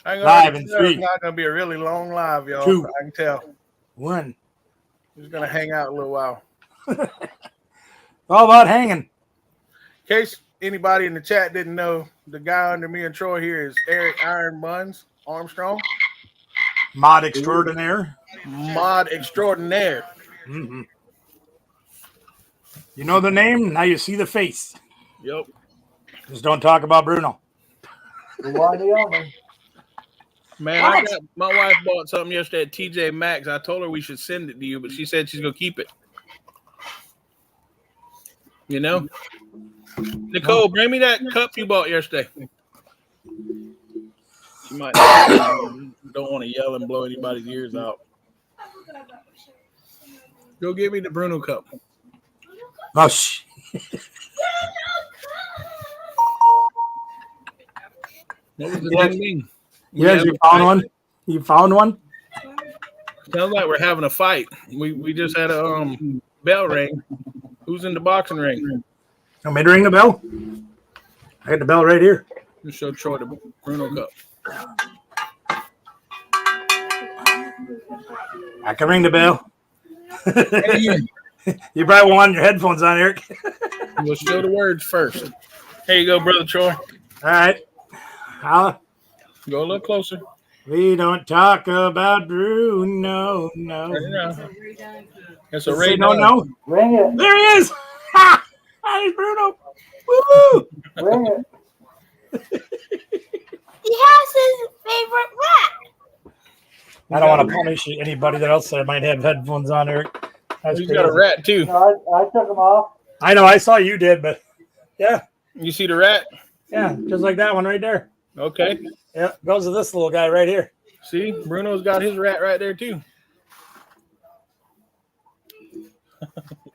I ain't Live gonna in tell, 3, it's not gonna be a really long live, y'all. 2, I can tell. 1. He's gonna hang out a little while. It's all about hanging. In case anybody in the chat didn't know, the guy under me and Troy here is Eric Iron Buns Armstrong. Mod extraordinaire. Mod extraordinaire. Mm-hmm. You know the name, now you see the face. Yep. Just don't talk about Bruno. Man, my wife bought something yesterday at TJ Maxx. I told her we should send it to you, but she said she's gonna keep it. You know? Nicole, bring me that cup you bought yesterday. She might don't want to yell and blow anybody's ears out. Go give me the Bruno cup. Oh, shh. What was the ding ding? Yes, you found one? You found one? Sounds like we're having a fight. We just had a bell ring. Who's in the boxing ring? Want me to ring the bell? I got the bell right here. Just show Troy the Bruno cup. I can ring the bell. You probably want your headphones on, Eric. We'll show the words first. Here you go, Brother Troy. All right. Go a little closer. We don't talk about Bruno, no. It's a Ray. No. Ring it. There he is. Ha! Hi, Bruno. Woo! Ring it. He has his favorite rat. I don't want to punish anybody that else that might have headphones on, Eric. That's He's got a rat too. No, I took them off. I know. I saw you did, but yeah. You see the rat? Yeah, just like that one right there. Okay. Yeah, goes to this little guy right here. See, Bruno's got his rat right there too.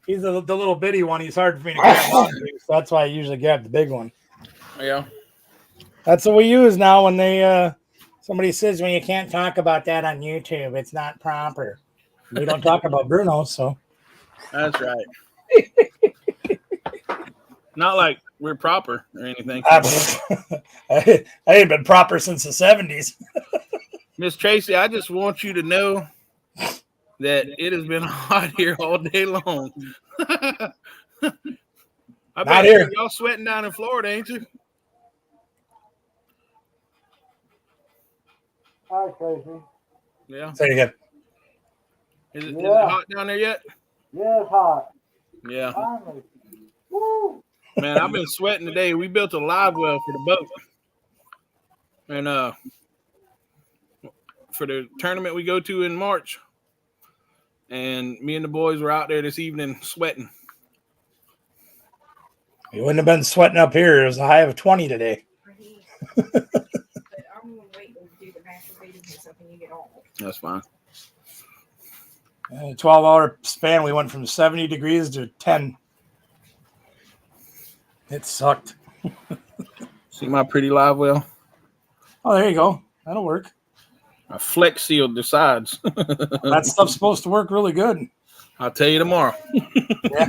He's the little bitty one. He's hard for me to grab onto, so that's why I usually grab the big one. Yeah. That's what we use now when they somebody says when you can't talk about that on YouTube, it's not proper. We don't talk about Bruno, so That's right. Not like we're proper or anything. I ain't been proper since the 70s. Miss Tracy, I just want you to know that it has been hot here all day long. I bet here. y'all sweating down in Florida, ain't you? Hi, Tracy. Yeah. Say it again. Is it hot down there yet? Yeah, it's hot. Yeah. Finally. Woo! Man, I've been sweating today. We built a live well for the boat. And for the tournament we go to in March. And me and the boys were out there this evening sweating. You wouldn't have been sweating up here. It was a high of 20 today. That's fine. In a 12-hour span, we went from 70 degrees to 10. It sucked. See my pretty live well? Oh, there you go. That'll work. I flex sealed the sides. That stuff's supposed to work really good. I'll tell you tomorrow. Yeah.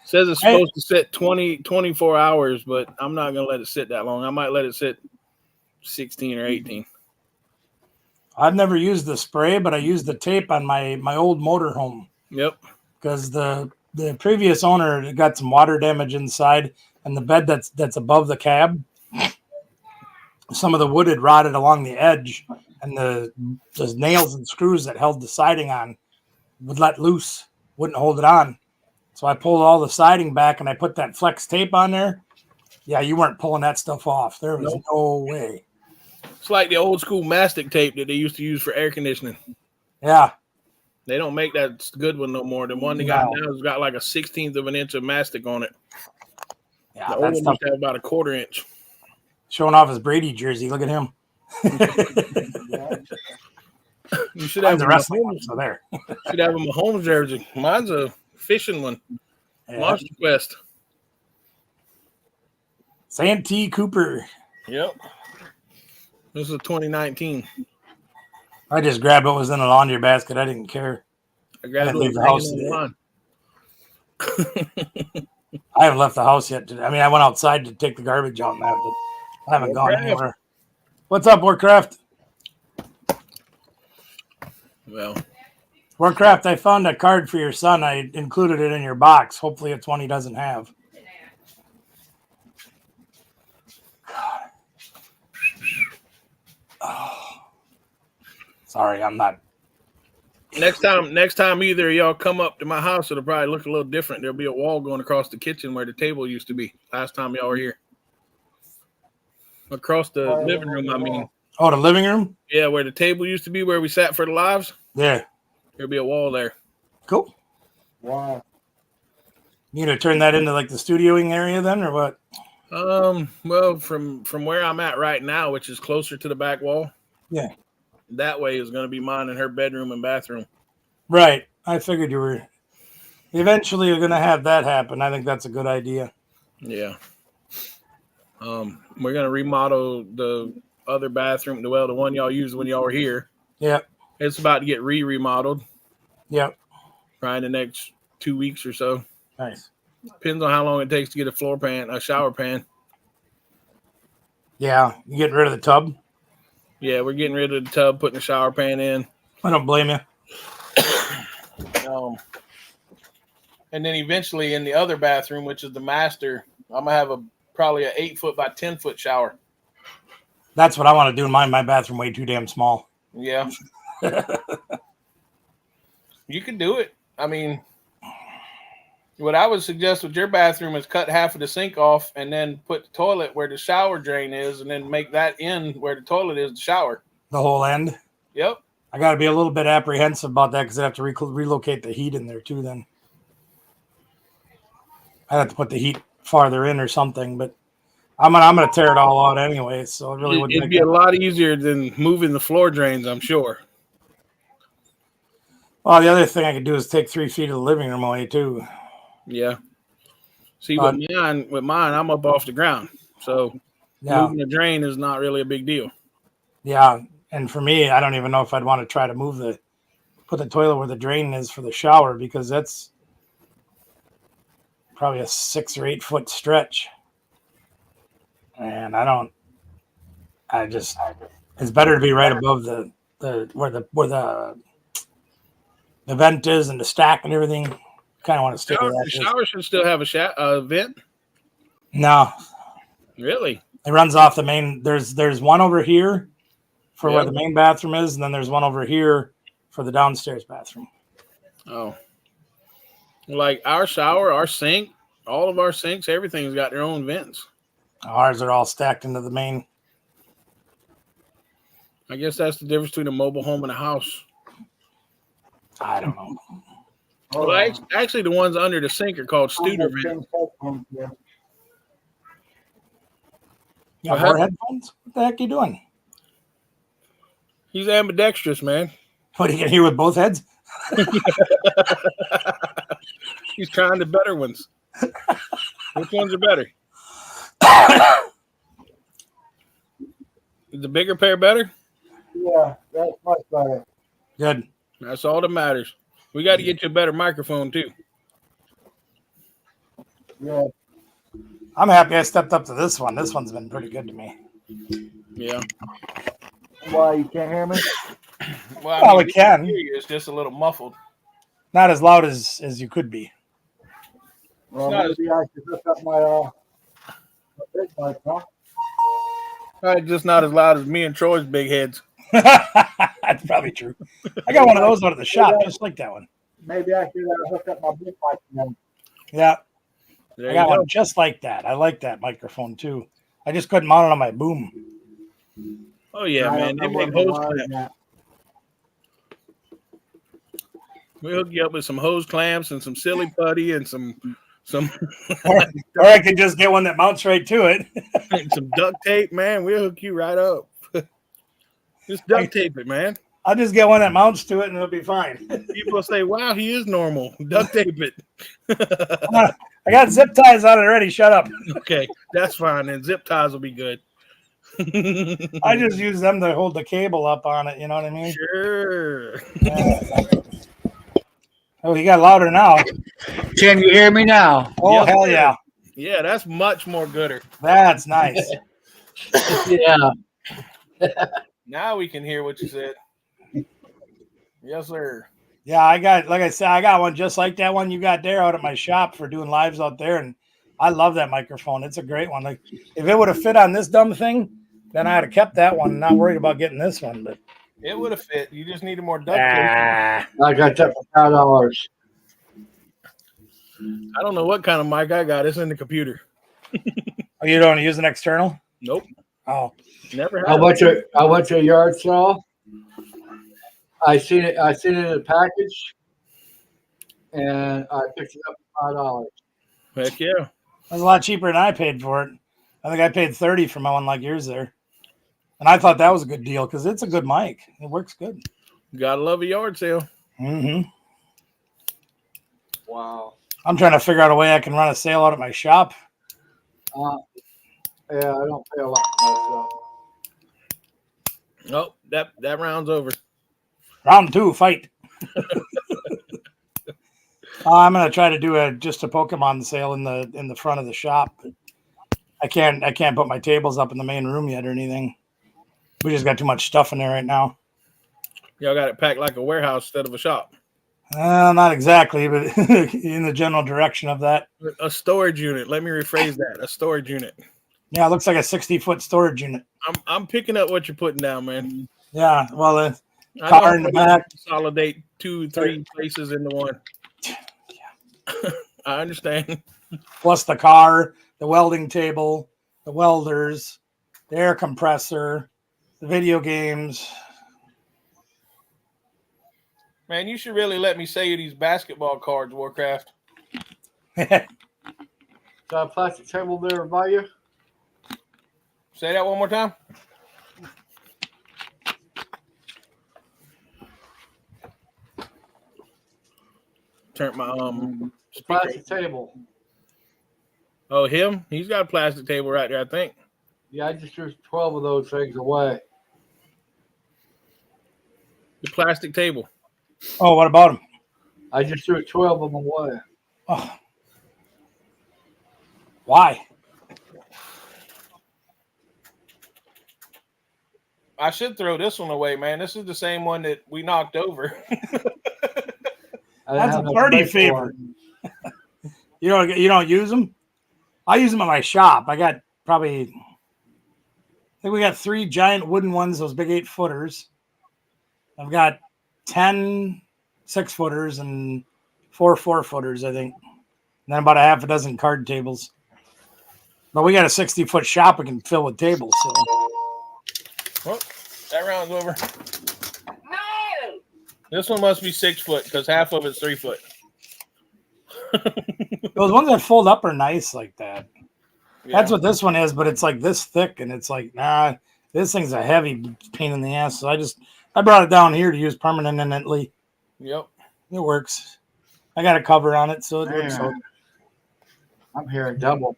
Says it's supposed to sit 24 hours, but I'm not going to let it sit that long. I might let it sit 16 or 18. I've never used the spray, but I used the tape on my old motorhome. Yep. Because the previous owner got some water damage inside, and the bed that's above the cab, some of the wood had rotted along the edge, and the nails and screws that held the siding on would let loose, wouldn't hold it on. So I pulled all the siding back, and I put that flex tape on there. Yeah, you weren't pulling that stuff off. There was no way. It's like the old school mastic tape that they used to use for air conditioning. Yeah. They don't make that good one no more. The one they got now has got like a 1/16 of an inch of mastic on it. Yeah, the old one used to have about a 1/4 inch. Showing off his Brady jersey. Look at him. You should have the wrestling one, so there. Should have a Mahomes jersey. Mine's a fishing one. Yeah. Monster Quest. Santee Cooper. Yep. This is a 2019. I just grabbed what was in the laundry basket. I didn't care. I grabbed it. Leave the house I haven't left the house yet. I mean, I went outside to take the garbage out, but I haven't gone anywhere. What's up, Warcraft? Well, Warcraft, I found a card for your son. I included it in your box. Hopefully it's one he doesn't have. God. Oh. Sorry, I'm not. next time either of y'all come up to my house, it'll probably look a little different. There'll be a wall going across the kitchen where the table used to be last time y'all were here. Across the living room, I mean. Oh, the living room? Yeah, where the table used to be, where we sat for the lives. Yeah. There'll be a wall there. Cool. Wow. You gonna turn that into like the studioing area then, or what? Well, from where I'm at right now, which is closer to the back wall. Yeah. That way is going to be mine and her bedroom and bathroom. Right. I figured you were. Eventually, you're gonna have that happen. I think that's a good idea. Yeah. We're gonna remodel the other bathroom. Well, the one y'all used when y'all were here. Yeah. It's about to get remodeled. Yep. Probably in the next 2 weeks or so. Nice. Depends on how long it takes to get a shower pan. Yeah. You getting rid of the tub? Yeah, we're getting rid of the tub, putting the shower pan in. I don't blame you. And then eventually in the other bathroom, which is the master, I'm gonna have probably an 8-foot by 10-foot shower. That's what I want to do in mine. My bathroom way too damn small. Yeah. You can do it. I mean, what I would suggest with your bathroom is cut half of the sink off and then put the toilet where the shower drain is, and then make that end where the toilet is the shower. The whole end. Yep. I got to be a little bit apprehensive about that because I have to relocate the heat in there too. Then I have to put the heat farther in or something. But I'm gonna tear it all out anyway. So it really would. It'd be a lot easier than moving the floor drains, I'm sure. Well, the other thing I could do is take 3 feet of the living room away too. Yeah. See, with mine, I'm up off the ground, so moving the drain is not really a big deal. Yeah, and for me, I don't even know if I'd want to try to put the toilet where the drain is for the shower because that's probably a 6 or 8 foot stretch, and it's better to be right above where the vent is and the stack and everything. Kind of want to stay with that. The shower should still have a vent. No, really. It runs off the main. There's one over here for where the main bathroom is, and then there's one over here for the downstairs bathroom. Oh, like our shower, our sink, all of our sinks, everything's got their own vents. Ours are all stacked into the main. I guess that's the difference between a mobile home and a house. I don't know. Well, actually, the ones under the sink are called Studer vents. You got more headphones? What the heck are you doing? He's ambidextrous, man. What, are you going to hear with both heads? He's trying the better ones. Which ones are better? Is the bigger pair better? Yeah, that's much better. Good. That's all that matters. We got to get you a better microphone, too. Yeah. I'm happy I stepped up to this one. This one's been pretty good to me. Yeah. Why, you can't hear me? Well, we can. It's just a little muffled. Not as loud as you could be. Well, maybe I should hook up my big mic, huh? Just not as loud as me and Troy's big heads. That's probably true. I got one of those out of the shop, just like that one. Maybe I should hook up my big mic then. Yeah. There I got one just like that. I like that microphone too. I just couldn't mount it on my boom. Oh yeah, man. They make hose clamps. We'll hook you up with some hose clamps and some silly putty and some or I could just get one that mounts right to it. and some duct tape, man. We'll hook you right up. Just duct tape it, man. I'll just get one that mounts to it and it'll be fine. People will say, wow, he is normal. Duct tape it. I got zip ties on it already. Shut up. Okay, that's fine. And zip ties will be good. I just use them to hold the cable up on it. You know what I mean? Sure. Yeah. Oh, you got louder now. Can you hear me now? Oh, Yes, hell sir. yeah. Yeah, that's much more gooder. That's nice. Yeah. Now we can hear what you said. Yes, sir. Yeah, like I said, I got one just like that one you got there out at my shop for doing lives out there, and I love that microphone. It's a great one. Like if it would have fit on this dumb thing, then I'd have kept that one, not worried about getting this one. But It would have fit. You just needed more duct tape. I got that for $5. I don't know what kind of mic I got. It's in the computer. Oh, you don't use an external? Nope. Oh, Never I have. went to a yard sale. I seen it in a package, and I picked it up for $5. Heck yeah. that's a lot cheaper than I paid for it. I think I paid $30 for my one like yours there, and I thought that was a good deal because it's a good mic. It works good. Gotta love a yard sale. Mm-hmm. Wow. I'm trying to figure out a way I can run a sale out at my shop. Yeah, I don't pay a lot for myself. Oh, that round's over. Round 2, fight. I'm gonna try to do just a Pokemon sale in the front of the shop. But I can't put my tables up in the main room yet or anything. We just got too much stuff in there right now. Y'all got it packed like a warehouse instead of a shop. Not exactly, but in the general direction of that. A storage unit. Let me rephrase that. A storage unit. Yeah, it looks like a 60-foot storage unit. I'm picking up what you're putting down, man. Yeah, well, I car know in the back. consolidate 2-3 places into one. I understand. Plus the car, the welding table, the welders, the air compressor, the video games. Man, you should really let me sell you these basketball cards, Warcraft. Got a plastic table there by you? Say that one more time. Turn my Plastic table. Oh, him? He's got a plastic table right there, I think. Yeah, I just threw 12 of those things away. The plastic table. Oh, what about him? I just threw 12 of them away. Oh. Why? I should throw this one away, man. This is the same one that we knocked over. That's a party favor. You don't use them? I use them at my shop. I got I think we got 3 giant wooden ones, those big 8-footers. I've got 10 6-footers and 4 4-footers, I think. And then about a half a dozen card tables. But we got a 60-foot shop we can fill with tables. So. Well, that round's over. No! This one must be 6 foot because half of it's 3 foot. Those ones that fold up are nice like that. Yeah. That's what this one is, but it's like this thick, and it's like, nah, this thing's a heavy pain in the ass. So I brought it down here to use permanently. Yep. It works. I got a cover on it, so it works. Man, I'm hearing double.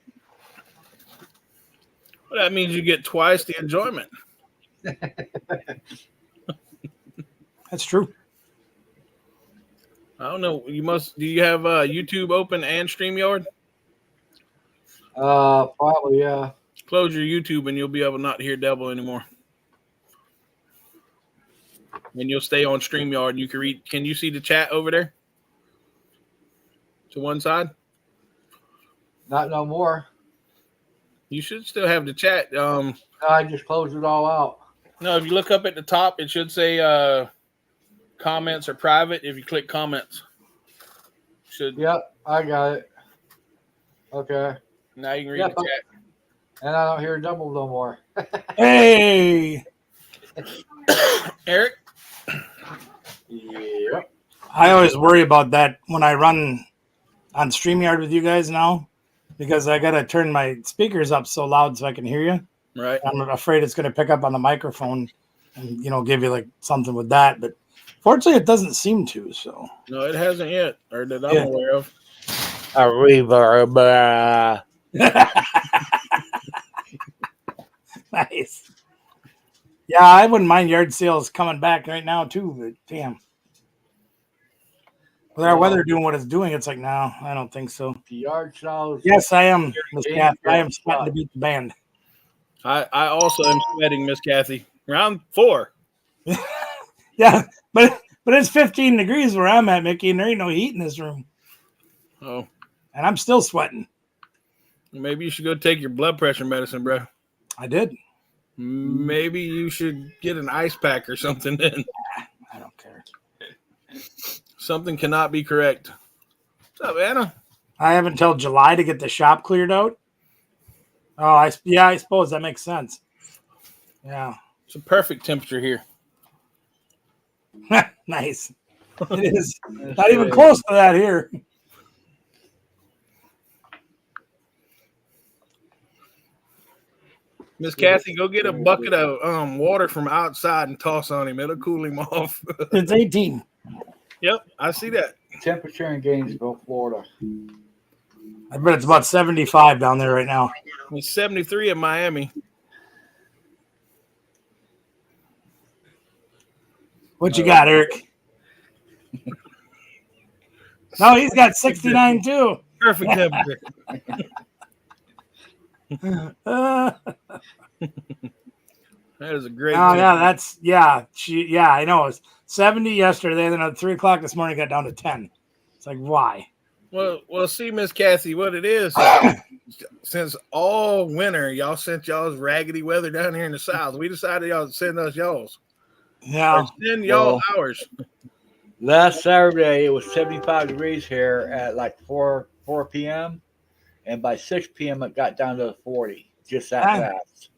Well, that means you get twice the enjoyment. That's true. I don't know. Do you have YouTube open and StreamYard? Probably, yeah. Close your YouTube and you'll be able to not hear Devil anymore. And you'll stay on StreamYard. You can read. Can you see the chat over there? To one side? Not no more. You should still have the chat. No, I just closed it all out. No, if you look up at the top, it should say comments are private. If you click comments, should. Yep, I got it. Okay. Now you can read Yep, the chat. And I don't hear double no more. Hey, Eric? Yep. I always worry about that when I run on StreamYard with you guys now, because I got to turn my speakers up so loud so I can hear you. Right. I'm afraid it's going to pick up on the microphone and, give you like something with that. But fortunately, it doesn't seem to. So No, it hasn't yet, or that I'm aware of. A reverb. Nice. Yeah, I wouldn't mind yard sales coming back right now too, but damn. With our weather doing what it's doing, it's like, no, I don't think so. The yard sales. Yes, I am, Miss Kathy. I am sweating to beat the band. I also am sweating, Miss Kathy. Round 4. Yeah, but it's 15 degrees where I'm at, Mickey, and there ain't no heat in this room. Oh, And I'm still sweating. maybe you should go take your blood pressure medicine, bro. I did. Maybe you should get an ice pack or something then. I don't care. Something cannot be correct. What's up, Anna? I have until July to get the shop cleared out. Oh, I suppose that makes sense. Yeah. It's a perfect temperature here. Nice. It is. Not even close to that here. Miss Kathy, go get a bucket of water from outside and toss on him. It'll cool him off. It's 18. Yep, I see that. Temperature in Gainesville, Florida. I bet it's about 75 down there right now. It's 73 in Miami. What you got, Eric? No, he's got 69 too. Perfect temperature. That is a great. Oh yeah, I know. It was 70 yesterday, then at 3 o'clock this morning, it got down to 10. It's like, why? Well, see, Miss Kathy, what it is, since all winter y'all sent y'all's raggedy weather down here in the South, we decided y'all to send us y'all's. Yeah. Or send y'all ours. Last Saturday, it was 75 degrees here at like 4 p.m. And by 6 p.m., it got down to 40. Just that fast.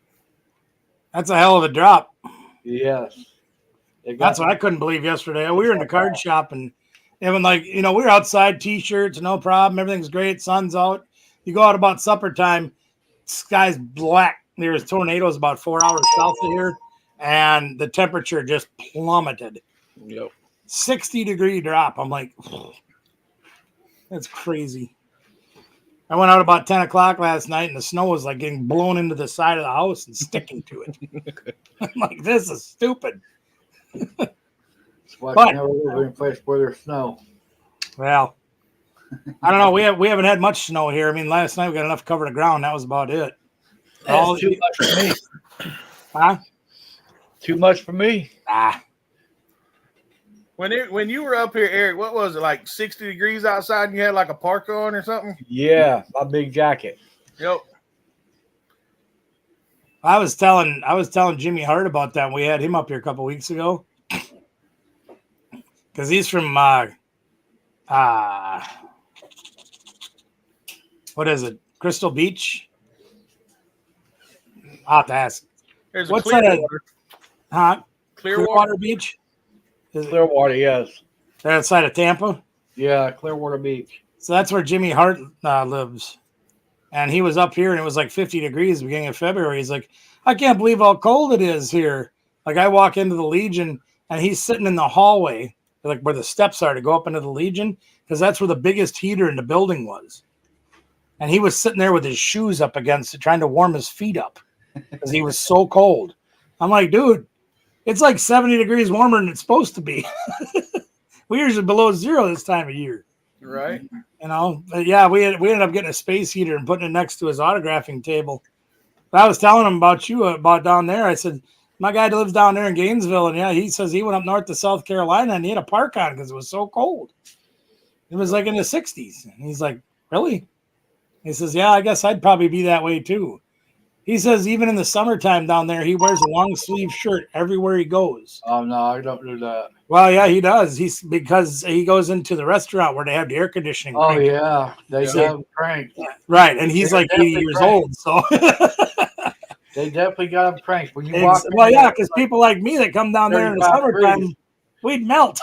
That's a hell of a drop. Yes. That's what I couldn't believe yesterday. We were in the card shop and even we were outside, t-shirts, no problem. Everything's great. Sun's out. You go out about supper time, sky's black. There was tornadoes about 4 hours south of here, and the temperature just plummeted. Yep. 60-degree drop. I'm like, that's crazy. I went out about 10 o'clock last night, and the snow was like getting blown into the side of the house and sticking to it. I'm like, this is stupid. That's why I never live in a place where there's snow. Well, I don't know. We haven't had much snow here. I mean, last night we got enough to cover the ground. That was about it. That's too much for me. Huh? Too much for me. When you were up here, Eric, what was it, like 60 degrees outside and you had like a parka on or something? Yeah, my big jacket. Yep. I was telling Jimmy Hart about that. We had him up here a couple weeks ago. Because he's from what is it? Crystal Beach? I'll have to ask. There's What's Clearwater. Huh? Clearwater Beach? Clearwater, yes. They're outside of Tampa? Yeah, Clearwater Beach. So that's where Jimmy Hart lives. And he was up here and it was like 50 degrees beginning of February. He's like, I can't believe how cold it is here. Like I walk into the Legion and he's sitting in the hallway, like where the steps are to go up into the Legion, because that's where the biggest heater in the building was. And he was sitting there with his shoes up against it, trying to warm his feet up because he was so cold. I'm like, dude, it's like 70 degrees warmer than it's supposed to be. We're usually below zero this time of year. Right. But yeah, we ended up getting a space heater and putting it next to his autographing table. But I was telling him about down there. I said, my guy lives down there in Gainesville, and yeah, he says he went up north to South Carolina and he had a park on because it was so cold. It was like in the 60s. And he's like, really? He says, yeah, I guess I'd probably be that way too. He says even in the summertime down there, he wears a long sleeve shirt everywhere he goes. Oh, no, I don't do that. Well, yeah, he does. Because he goes into the restaurant where they have the air conditioning. Oh, cranked. Yeah. They have cranked. Right. And he's like 80 years old. So they definitely got them cranked. When you walk well, yeah, because people like me that come down there in the summertime, we'd melt.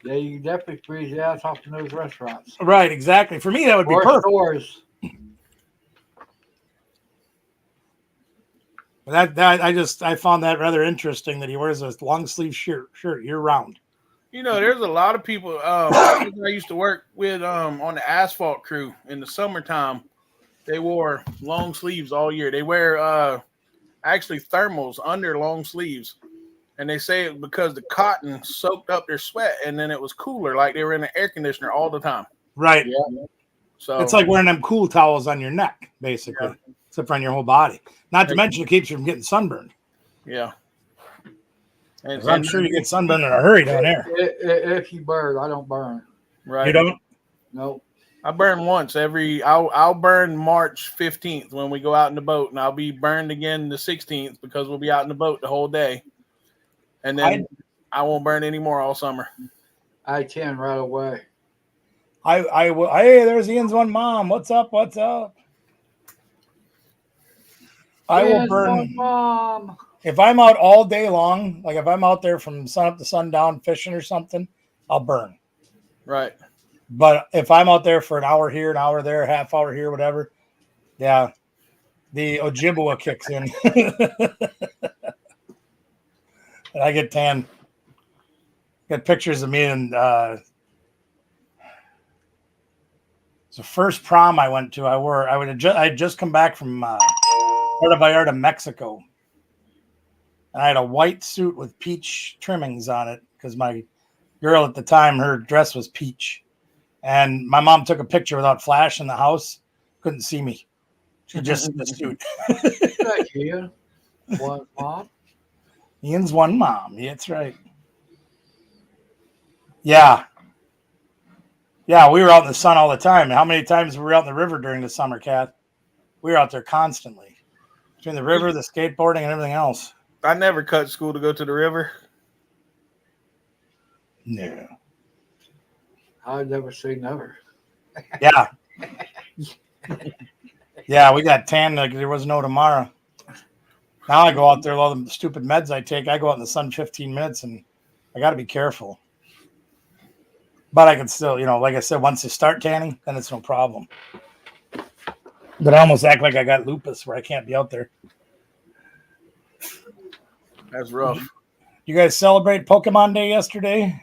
Yeah, you definitely freeze your ass off in those restaurants. Right, exactly. For me, that would be perfect. Stores. I found that rather interesting that he wears a long sleeve shirt year round. There's a lot of people. I used to work with on the asphalt crew in the summertime. They wore long sleeves all year. They wear actually thermals under long sleeves. And they say it because the cotton soaked up their sweat, and then it was cooler, like they were in an air conditioner all the time. Right. Yeah. So it's like wearing them cool towels on your neck, basically. except for on your whole body. Not to mention it keeps you from getting sunburned. Yeah. And I'm sure you get sunburned in a hurry down there. If you burn, I don't burn. right. You don't? Nope. I burn once I'll burn March 15th when we go out in the boat, and I'll be burned again the 16th because we'll be out in the boat the whole day. And then I won't burn anymore all summer. I can right away. I will. Hey, there's Ian's one mom. What's up? What's up? I will burn. Mom. If I'm out all day long, like if I'm out there from sun up to sundown fishing or something, I'll burn. Right. But if I'm out there for an hour here, an hour there, half hour here, whatever, yeah, the Ojibwa kicks in. And I get tan. Got pictures of me and it's the first prom I went to. I had just come back from Puerto Vallarta, Mexico. And I had a white suit with peach trimmings on it because my girl at the time, her dress was peach. And my mom took a picture without flash in the house. Couldn't see me. She just in the suit. Thank you. One mom. Ian's one mom. Yeah, that's right. Yeah. Yeah, we were out in the sun all the time. How many times were we out in the river during the summer, Kat? We were out there constantly. Between the river, the skateboarding, and everything else. I never cut school to go to the river. No. I'd never say never. Yeah. Yeah, we got tan like there was no tomorrow. Now I go out there with all the stupid meds I take. I go out in the sun 15 minutes and I got to be careful. But I can still, like I said, once you start tanning, then it's no problem. But I almost act like I got lupus where I can't be out there. That's rough. You guys celebrate Pokemon Day yesterday?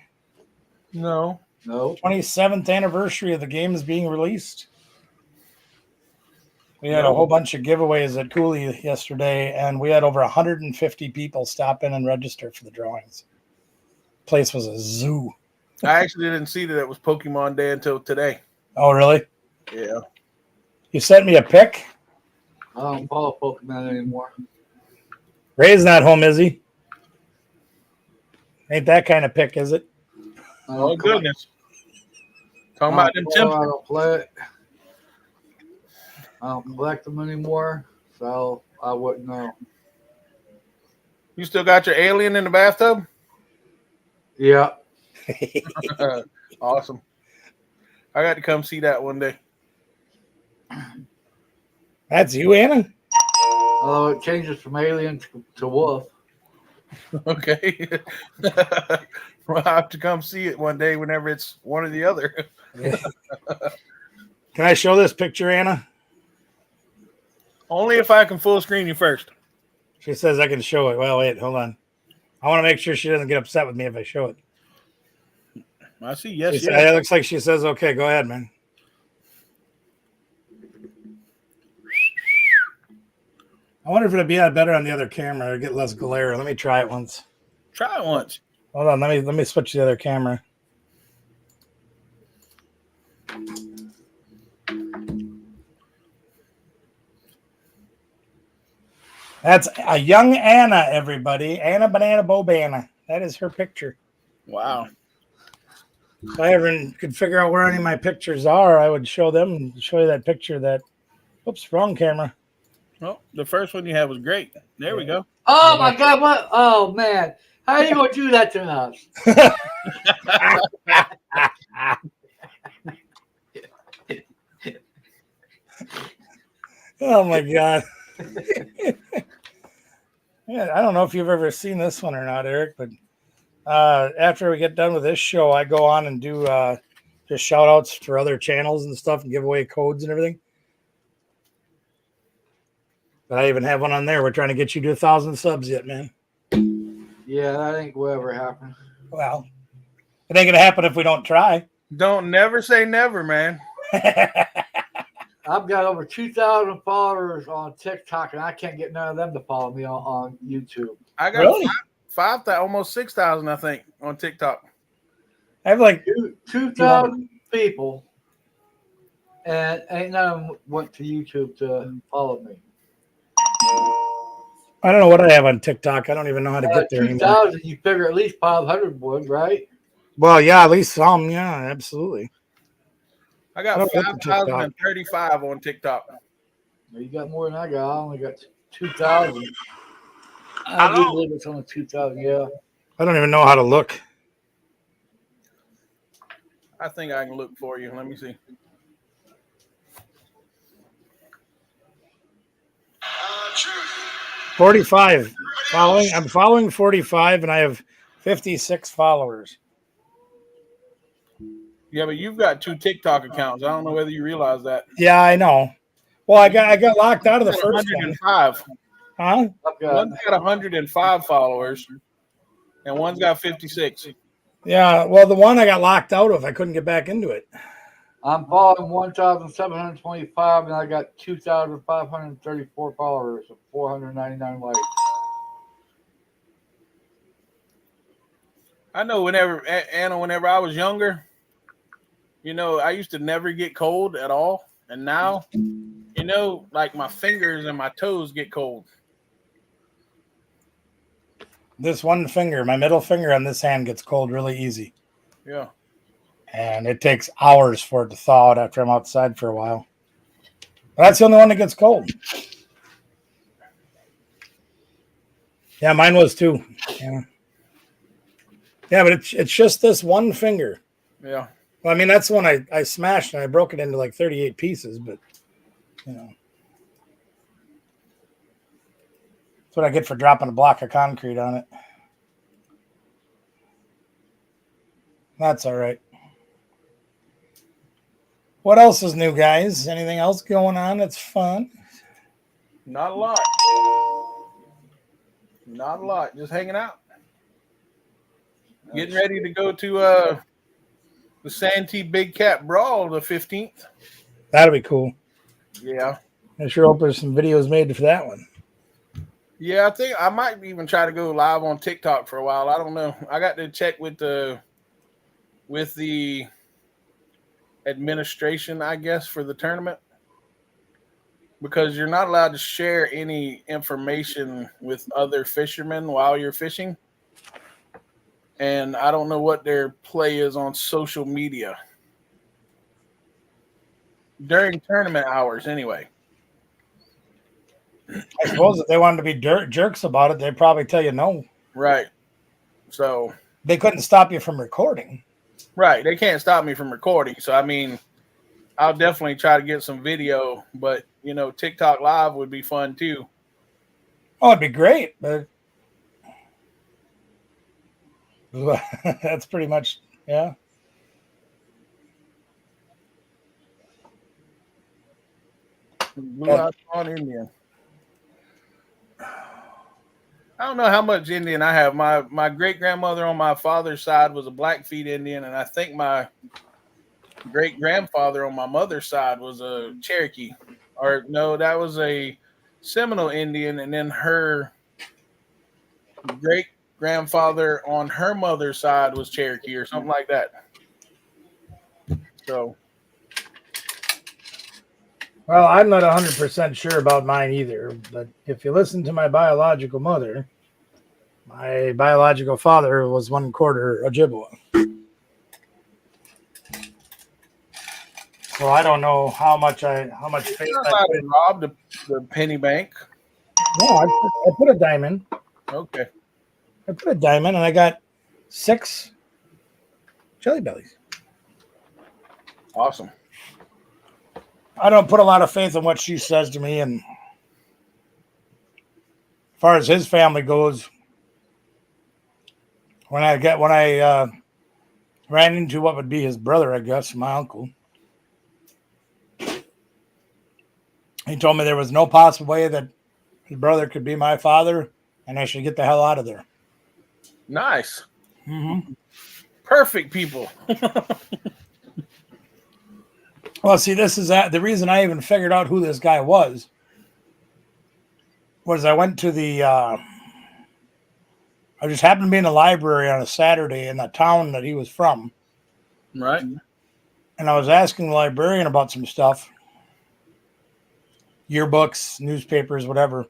No. 27th anniversary of the games being released. We had a whole bunch of giveaways at Cooley yesterday, and we had over 150 people stop in and register for the drawings. Place was a zoo. I actually didn't see that it was Pokemon Day until today. Oh, really? Yeah. You sent me a pic? I don't follow Pokemon anymore. Ray's not home, is he? Ain't that kind of pic, is it? Oh, goodness. Talking about them I don't play it. I don't collect them anymore, so I wouldn't know. You still got your alien in the bathtub? Yeah. Awesome. I got to come see that one day. That's you, Anna? Although it changes from alien to wolf. Okay. We'll have to come see it one day whenever it's one or the other. Can I show this picture, Anna? Only if I can full screen you first. She says I can show it. Well, wait, hold on. I want to make sure she doesn't get upset with me if I show it. I see. Yes, It looks like she says, okay, go ahead, man. I wonder if it'd be better on the other camera or get less glare. Let me try it once. Try it once. Hold on, let me switch to the other camera. That's a young Anna, everybody. Anna Banana Bobana. That is her picture. Wow. If I ever could figure out where any of my pictures are, I would show them, show you that picture that, oops, wrong camera. Well, the first one you had was great. There we go. Oh my God! What? Oh man! How are you gonna do that to us? Oh my God. Yeah, I don't know if you've ever seen this one or not, Eric, but after we get done with this show, I go on and do just shout outs for other channels and stuff and give away codes and everything. But I even have one on there. We're trying to get you to 1,000 subs yet, man. Yeah, that ain't will ever happen. Well, it ain't gonna happen if we don't try. Don't never say never, man. I've got over 2,000 followers on TikTok, and I can't get none of them to follow me on YouTube. I got Really? 5,000, almost 6,000, I think, on TikTok. I have like 2,000 people, and ain't none of them went to YouTube to follow me. I don't know what I have on TikTok. I don't even know how to get there anymore. 2,000, you figure at least 500 would, right? Well, yeah, at least some. Yeah, absolutely. I I got don't get the TikTok. 5,035 on TikTok. You got more than I got. I only got 2,000. I do believe it's only 2,000. Yeah. I don't even know how to look. I think I can look for you. Let me see. $45 following. I'm following 45, and I have 56 followers. Yeah, but you've got 2 TikTok accounts. I don't know whether you realize that. Yeah, I know. Well, I got locked out of the Got first one. 105. Huh? One's got 105 followers, and one's got 56. Yeah. Well, the one I got locked out of, I couldn't get back into it. I'm following 1,725, and I got 2,534 followers and 499 likes. I know Anna, whenever I was younger, I used to never get cold at all. And now, like my fingers and my toes get cold. This one finger, my middle finger on this hand, gets cold really easy. Yeah. And it takes hours for it to thaw out after I'm outside for a while. But that's the only one that gets cold. Yeah, mine was too. Yeah, but it's just this one finger. Yeah. Well, I mean, that's the one I smashed and I broke it into like 38 pieces, but that's what I get for dropping a block of concrete on it. That's all right. What else is new, guys? Anything else going on that's fun? Not a lot. Not a lot. Just hanging out. Getting ready to go to the Santee Big Cat Brawl the 15th. That'll be cool. Yeah. I sure hope there's some videos made for that one. Yeah, I think I might even try to go live on TikTok for a while. I don't know. I got to check with the administration, I guess, for the tournament, because you're not allowed to share any information with other fishermen while you're fishing. And I don't know what their play is on social media during tournament hours anyway. I suppose if they wanted to be jerks about it, they'd probably tell you no. Right. So they couldn't stop you from recording. Right. They can't stop me from recording. So, I mean, I'll definitely try to get some video, but, TikTok Live would be fun too. Oh, it'd be great, but that's pretty much, yeah. Blue Eyes on Indian. I don't know how much Indian I have. My great grandmother on my father's side was a Blackfeet Indian, and I think my great grandfather on my mother's side was a Cherokee. Or no, that was a Seminole Indian, and then her great grandfather on her mother's side was Cherokee or something like that. So, well, I'm not 100% sure about mine either, but if you listen to my biological mother, my biological father was 1/4 Ojibwa. So I don't know how much faith I put in. Rob the penny bank. No, I put a dime in. Okay. I put a dime in, and I got 6 Jelly Bellies. Awesome. I don't put a lot of faith in what she says to me, and as far as his family goes, when I ran into what would be his brother, I guess, my uncle, he told me there was no possible way that his brother could be my father, and I should get the hell out of there. Nice. Mm-hmm. Perfect people. Well, see, this is the reason I even figured out who this guy was I went to I just happened to be in the library on a Saturday in the town that he was from. Right. And I was asking the librarian about some stuff, yearbooks, newspapers, whatever.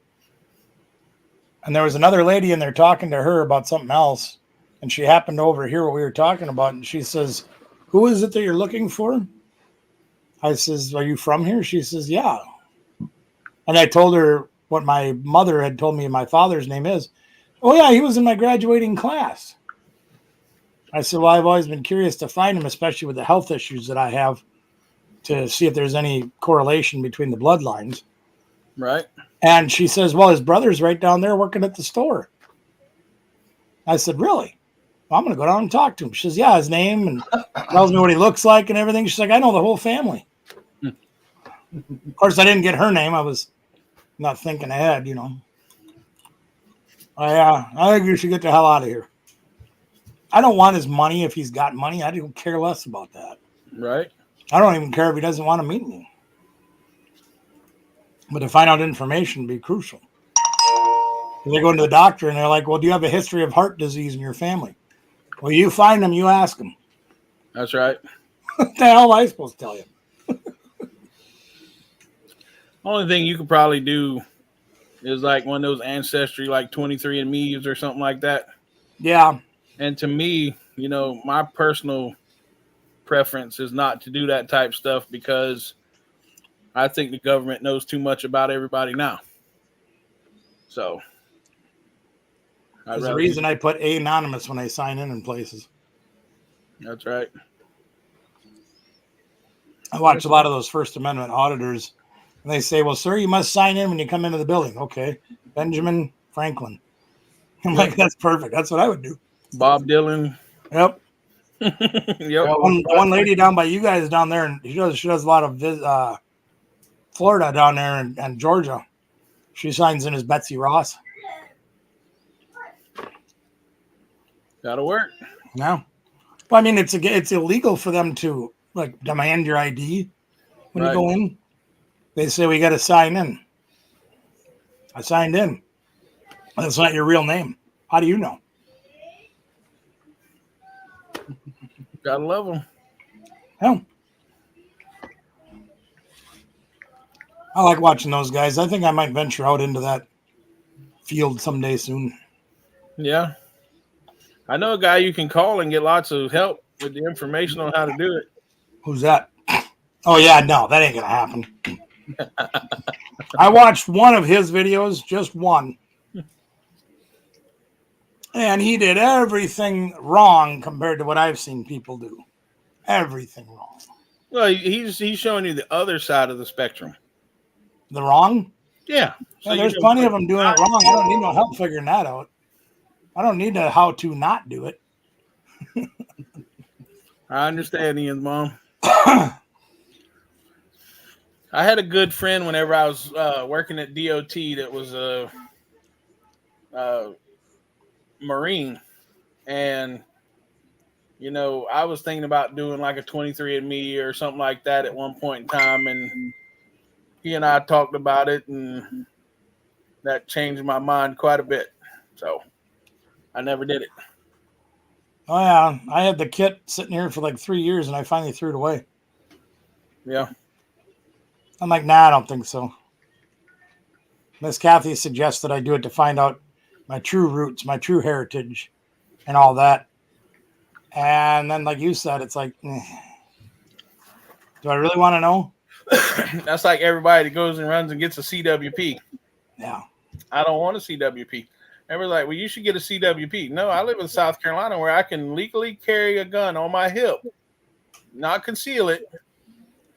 And there was another lady in there talking to her about something else. And she happened to overhear what we were talking about. And she says, "Who is it that you're looking for?" I says, "Are you from here?" She says, "Yeah." And I told her what my mother had told me my father's name is. "Oh, yeah, he was in my graduating class." I said, "Well, I've always been curious to find him, especially with the health issues that I have, to see if there's any correlation between the bloodlines." Right. And she says, "Well, his brother's right down there working at the store." I said, "Really?" "Well, I'm going to go down and talk to him." She says, "Yeah, his name," and tells me what he looks like and everything. She's like, "I know the whole family." Of course, I didn't get her name. I was not thinking ahead, you know. I think you should get the hell out of here. I don't want his money if he's got money. I don't care less about that. Right. I don't even care if he doesn't want to meet me. But to find out information would be crucial. They go to the doctor and they're like, "Well, do you have a history of heart disease in your family?" Well, you find them, you ask them. That's right. What the hell am I supposed to tell you? Only thing you could probably do is like one of those ancestry, like 23andMe's or something like that. Yeah. And to me, you know, my personal preference is not to do that type stuff because I think the government knows too much about everybody now. So there's a reason I put anonymous when I sign in places. That's right. I watch a lot of those First Amendment auditors, and they say, "Well, sir, you must sign in when you come into the building." Okay. Benjamin Franklin. I'm like, that's perfect. That's what I would do. Bob Dylan. Yep. Yep. One lady down by you guys down there, and she does a lot of Florida down there and Georgia. She signs in as Betsy Ross. That'll work. No. Well, I mean, it's illegal for them to like demand your ID when you go in. They say we got to sign in. I signed in. That's not your real name. How do you know? Gotta love them. Hell, I like watching those guys. I think I might venture out into that field someday soon. Yeah. I know a guy you can call and get lots of help with the information on how to do it. Who's that? Oh, yeah, no, that ain't going to happen. I watched one of his videos, just one. And he did everything wrong compared to what I've seen people do. Everything wrong. Well, he's showing you the other side of the spectrum. The wrong? Yeah. So there's plenty of them doing it wrong. I don't need no help figuring that out. I don't need to how to not do it. I understand, Ian's mom. I had a good friend whenever I was working at DOT that was a Marine. And, you know, I was thinking about doing like a 23andMe or something like that at one point in time. And he and I talked about it, and that changed my mind quite a bit. So I never did it. Oh, yeah. I had the kit sitting here for like 3 years, and I finally threw it away. Yeah. I'm like, nah, I don't think so. Miss Kathy suggested I do it to find out my true roots, my true heritage, and all that. And then, like you said, it's like, do I really want to know? That's like everybody that goes and runs and gets a CWP. Yeah. I don't want a CWP. Everybody's like, well, you should get a CWP. No, I live in South Carolina where I can legally carry a gun on my hip, not conceal it.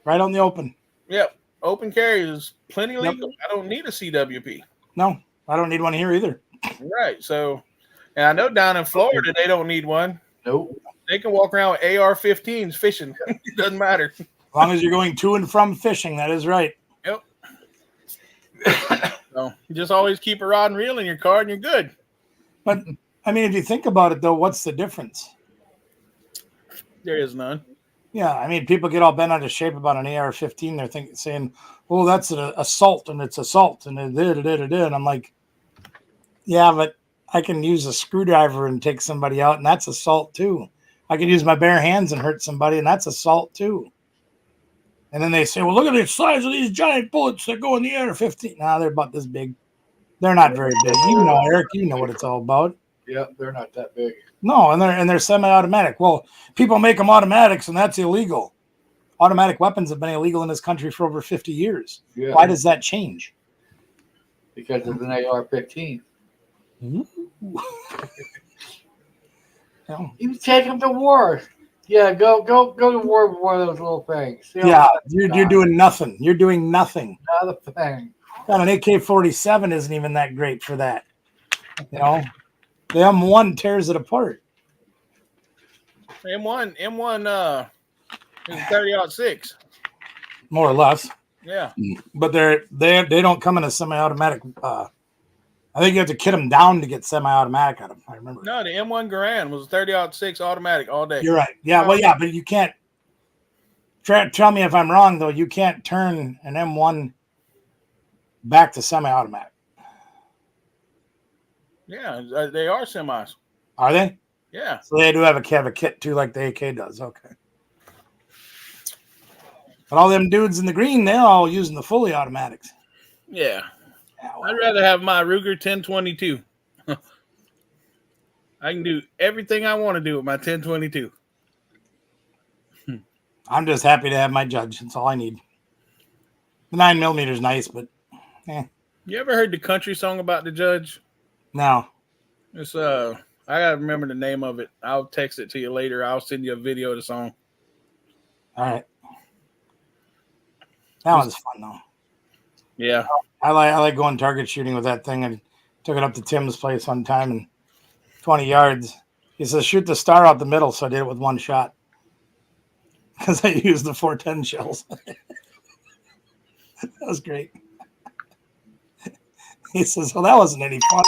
Right on the open. Yep. Open carry is plenty legal. Yep. I don't need a CWP. No, I don't need one here either. Right. So, and I know down in Florida, they don't need one. Nope. They can walk around with AR-15s fishing. It doesn't matter. As long as you're going to and from fishing, that is right. Yep. So you just always keep a rod and reel in your car and you're good. But, I mean, if you think about it, though, what's the difference? There is none. Yeah, I mean, people get all bent out of shape about an AR-15. They're saying, "Oh, that's an assault, and it's assault," and and I'm like, yeah, but I can use a screwdriver and take somebody out, and that's assault too. I can use my bare hands and hurt somebody, and that's assault too. And then they say, "Well, look at the size of these giant bullets that go in the AR-15." Nah, they're about this big. They're not very big. You know, Eric, you know what it's all about. Yep, they're not that big. No, and they're semi-automatic. Well, people make them automatics, and that's illegal. Automatic weapons have been illegal in this country for over 50 years. Yeah. Why does that change? Because of an AR-15. You know, You take them to war. Yeah, go to war with one of those little things. You know, yeah, you're doing nothing. You're doing nothing. not a thing. God, an AK-47 isn't even that great for that. You know, the M1 tears it apart. M1 is 30-06. More or less. Yeah. But they don't come in a semi-automatic. I think you have to kit them down to get semi-automatic out of them. I remember. No, the M1 Garand was 30-06 automatic all day. You're right. Yeah. Well, yeah, but you can't. Tell me if I'm wrong, though. You can't turn an M1 back to semi-automatic. Yeah, they are semis. Are they? Yeah. So they do have a kit too, like the AK does. Okay. But all them dudes in the green, they're all using the fully automatics. Yeah. Yeah, well, I'd rather have my Ruger 1022. I can do everything I want to do with my 1022. I'm just happy to have my Judge. That's all I need. The 9mm is nice, but You ever heard the country song about the Judge? no. It's I gotta remember the name of it. I'll text it to you later. I'll send you a video of the song. All right. That one's fun though. Yeah. I like going target shooting with that thing. I took it up to Tim's place one time and 20 yards. He says, shoot the star out the middle. So I did it with one shot because I used the 410 shells. That was great. He says, well, that wasn't any fun.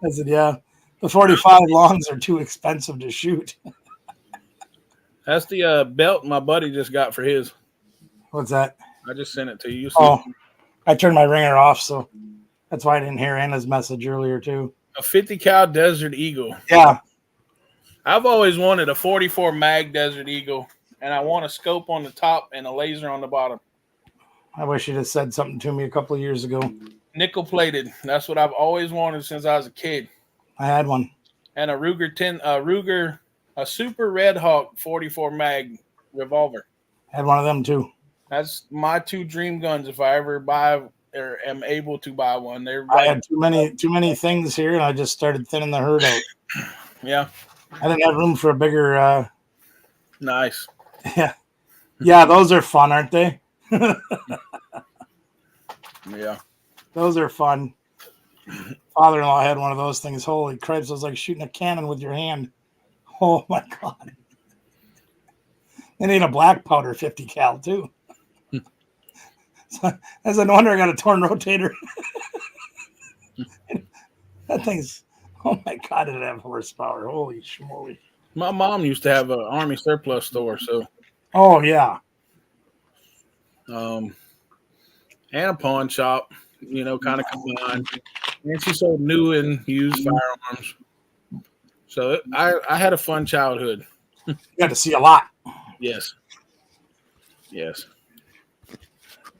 I said, yeah, the 45 longs are too expensive to shoot. That's the belt my buddy just got for his. What's that? I just sent it to you. Oh, I turned my ringer off, so that's why I didn't hear Anna's message earlier too. A 50 cal Desert Eagle. Yeah. I've always wanted a 44 mag Desert Eagle, and I want a scope on the top and a laser on the bottom. I wish you'd have said something to me a couple of years ago. Nickel plated. That's what I've always wanted since I was a kid. I had one. And a Super Red Hawk 44 mag revolver. I had one of them too. That's my two dream guns if I ever buy or am able to buy one. I had too many things here, and I just started thinning the herd out. Yeah. I didn't have room for a bigger. Nice. Yeah, those are fun, aren't they? Yeah. Those are fun. Father-in-law had one of those things. Holy cripes! It was like shooting a cannon with your hand. Oh my god! They need a black powder 50 cal too. So, as no wonder I got a torn rotator. That thing's, oh my god, did it have horsepower? Holy schmoly! My mom used to have an Army surplus store, so. Oh yeah. And a pawn shop, kind of combined. And she sold new and used firearms. So I had a fun childhood. You got to see a lot. Yes.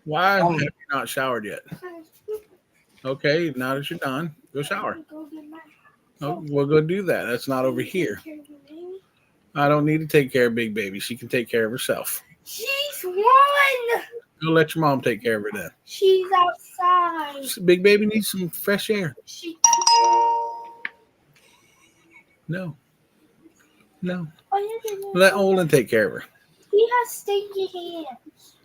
Why have you not showered yet? Okay, now that you're done, go shower. Oh, we'll go do that. That's not over here. I don't need to take care of Big Baby. She can take care of herself. She's one. Go let your mom take care of her then. She's outside. Big Baby needs some fresh air. She. No. Let Olin take care of her. He has stinky hands.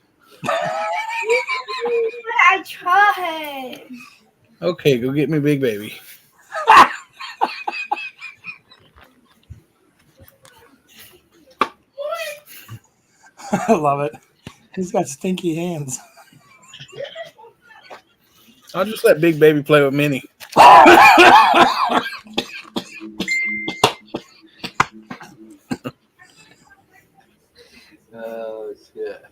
I tried. Okay, go get me Big Baby. I love it. He's got stinky hands. I'll just let Big Baby play with Minnie. Oh, shit.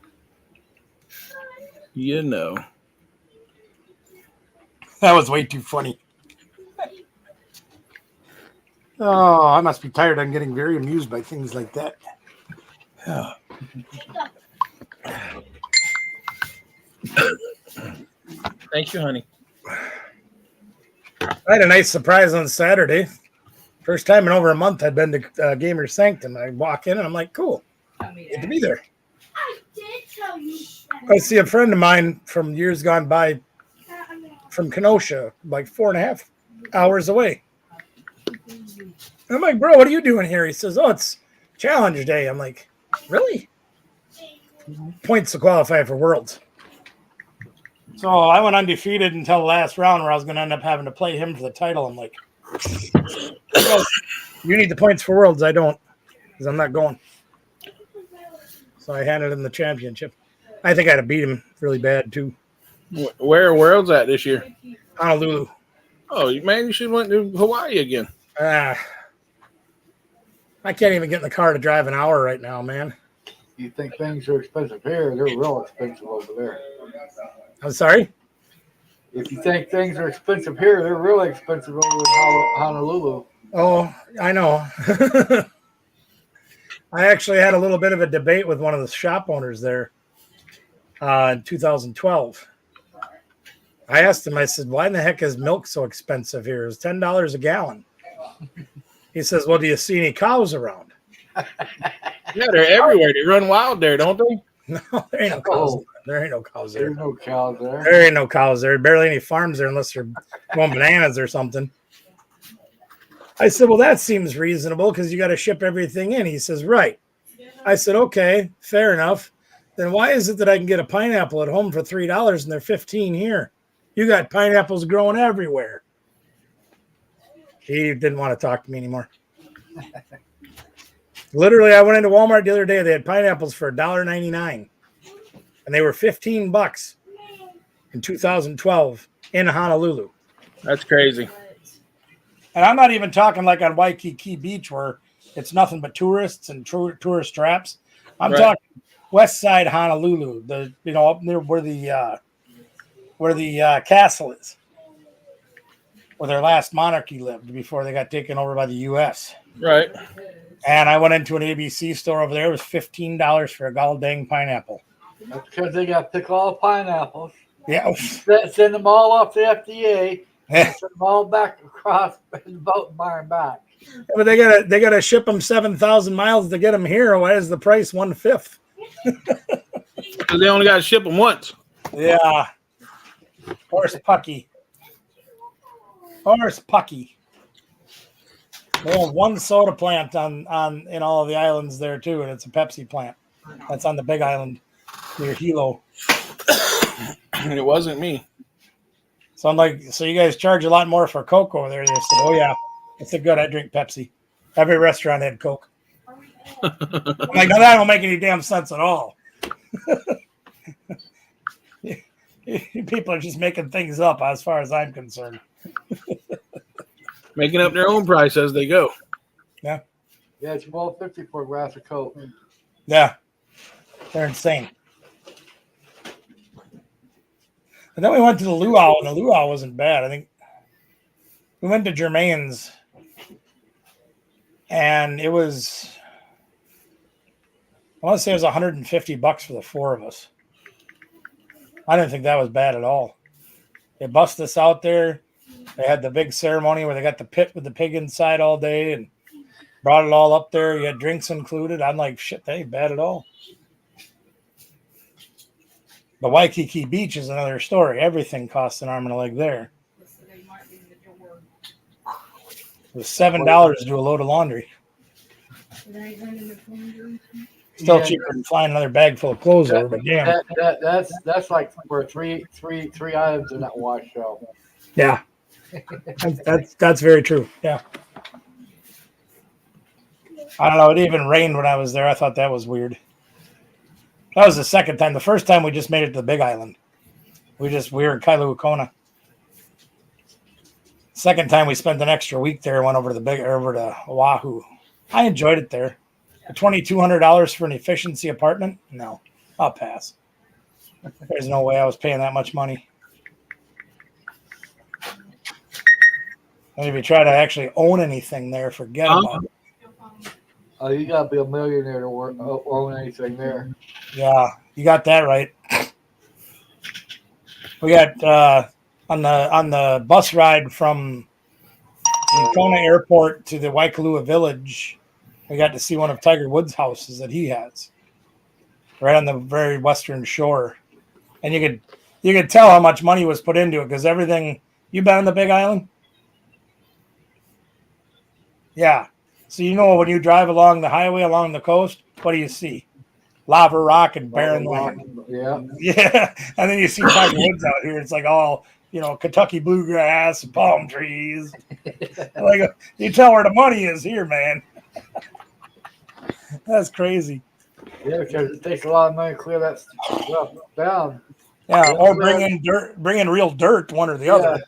That was way too funny. Oh, I must be tired. I'm getting very amused by things like that. Oh. Thank you, honey. I had a nice surprise on Saturday. First time in over a month I'd been to Gamer Sanctum. I walk in and I'm like, cool, good to be there. I did tell you. I see a friend of mine from years gone by from Kenosha, like 4.5 hours away. I'm like, bro, what are you doing here? He says, oh, it's Challenge Day. I'm like, really? Points to qualify for Worlds. So I went undefeated until the last round where I was going to end up having to play him for the title. I'm like, well, you need the points for Worlds. I don't, because I'm not going. So I handed him the championship. I think I'd have beat him really bad, too. Where are Worlds at this year? Honolulu. Oh, man, you should have went to Hawaii again. I can't even get in the car to drive an hour right now, man. You think things are expensive here? They're real expensive over there. I'm sorry? If you think things are expensive here, they're really expensive over in Honolulu. Oh, I know. I actually had a little bit of a debate with one of the shop owners there in 2012. I asked him, I said, why in the heck is milk so expensive here? It's $10 a gallon. He says, well, do you see any cows around? Yeah, they're everywhere. They run wild there, don't they? No, there ain't no cows. There ain't no cows there. There's no cows there. There ain't no cows there. Barely any farms there unless they're going bananas or something. I said, well, that seems reasonable because you got to ship everything in. He says, right. I said, okay, fair enough. Then why is it that I can get a pineapple at home for $3 and they're $15 here? You got pineapples growing everywhere. He didn't want to talk to me anymore. Literally, I went into Walmart the other day. They had pineapples for $1.99. And they were $15 in 2012 in Honolulu. That's crazy. And I'm not even talking like on Waikiki Beach where it's nothing but tourists and tourist traps. I'm talking West Side Honolulu, up near where the castle is, where their last monarchy lived before they got taken over by the U.S. Right. And I went into an ABC store over there. It was $15 for a gall dang pineapple. That's because they got to pick all the pineapples. Yeah. Send them all off the FDA. Send them all back across the boat and buy them back. But they gotta ship them 7,000 miles to get them here. Why is the price 1/5? Because they only got to ship them once. Yeah. Horse Pucky. They have one soda plant on in all of the islands there too, and it's a Pepsi plant. That's on the big island near Hilo. And it wasn't me. So I'm like, so you guys charge a lot more for Coke over there? They said, oh yeah, it's a good. I drink Pepsi. Every restaurant had Coke. I'm like, no, that don't make any damn sense at all. People are just making things up as far as I'm concerned. Making up their own price as they go. Yeah. Yeah, it's $12.50 for a glass of Coke. Yeah. They're insane. And then we went to the luau, and the luau wasn't bad. I think we went to Germain's, and it was, I want to say it was $150 for the four of us. I didn't think that was bad at all. They bussed us out there. They had the big ceremony where they got the pit with the pig inside all day and brought it all up there. You had drinks included. I'm like, shit, that ain't bad at all. But Waikiki Beach is another story. Everything costs an arm and a leg there. It was $7 to do a load of laundry. Still cheaper than flying another bag full of clothes over, but damn. That's like for three items in that wash shelf. Yeah. That's very true. Yeah. I don't know. It even rained when I was there. I thought that was weird. That was the second time. The first time we just made it to the Big Island. We were in Kailua Kona. Second time we spent an extra week there. Went over to Oahu. I enjoyed it there. $2,200 for an efficiency apartment? No, I'll pass. There's no way I was paying that much money. And if you try to actually own anything there, forget about it. Oh, you gotta be a millionaire to own anything there. Yeah, you got that right. We got on the bus ride from the Kona Airport to the Waikalua Village. We got to see one of Tiger Woods' houses that he has, right on the very western shore, and you could tell how much money was put into it because everything. You been on the Big Island? Yeah. So you know when you drive along the highway along the coast, what do you see? Lava rock and barren land. Yeah. Yeah, and then you see Tiger Woods out here. It's like all Kentucky bluegrass, palm trees. Like you tell where the money is here, man. That's crazy. Yeah, because it takes a lot of money to clear that stuff down. Yeah, or bring in real dirt, one or the other.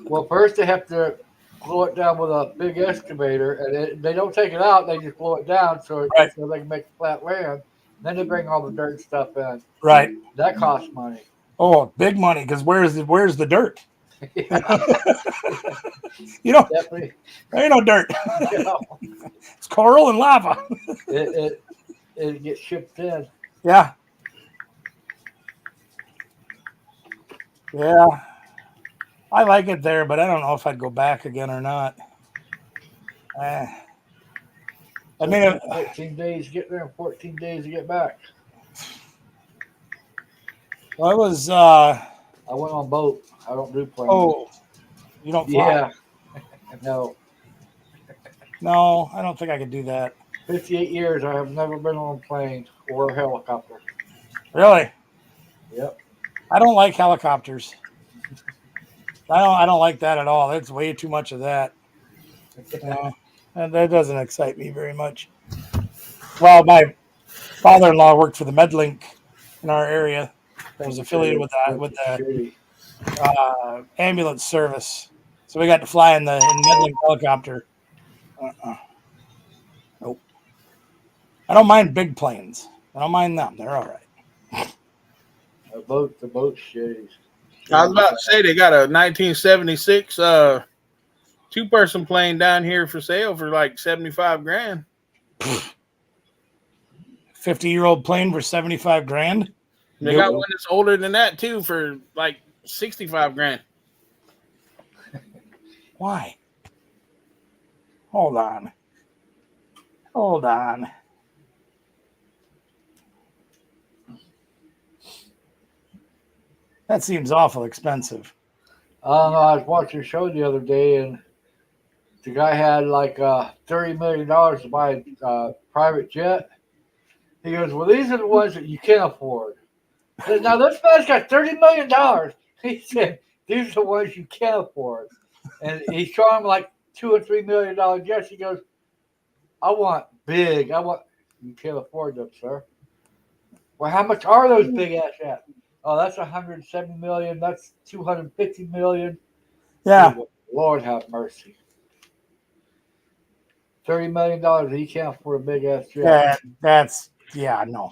Well, first they have to blow it down with a big excavator, and they don't take it out; they just blow it down so they can make flat land. Then they bring all the dirt stuff in. Right. That costs money. Oh, big money! Because where's the dirt? Definitely. There ain't no dirt. It's coral and lava. It gets shipped in. Yeah. Yeah. I like it there, but I don't know if I'd go back again or not. I mean, 14 days to get there and 14 days to get back. well, I was. I went on boat. I don't do planes. Oh, you don't fly? Yeah. No. No, I don't think I could do that. 58 years, I have never been on a plane or a helicopter. Really? Yep. I don't like helicopters. I don't like that at all. That's way too much of that. And that doesn't excite me very much. Well, my father-in-law worked for the MedLink in our area. I was affiliated with the ambulance service, so we got to fly in the MedLink helicopter. Nope. I don't mind big planes. I don't mind them. They're all right. The boat's shitty. I was about to say they got a 1976 two-person plane down here for sale for like $75,000. 50-year-old plane for $75,000. They got one that's older than that too for like $65,000. Why? Hold on. That seems awful expensive. I don't know. I was watching a show the other day, and the guy had like $30 million to buy a private jet. He goes, "Well, these are the ones that you can't afford." I said, "Now this man's got $30 million." He said, "These are the ones you can't afford." And he's showing him like $2 or $3 million jets. He goes, "I want big. You can't afford them, sir." Well, how much are those big ass jets? Oh, that's 170 million. That's 250 million. Yeah. Lord have mercy. $30 million. He can't afford a big ass jet. No.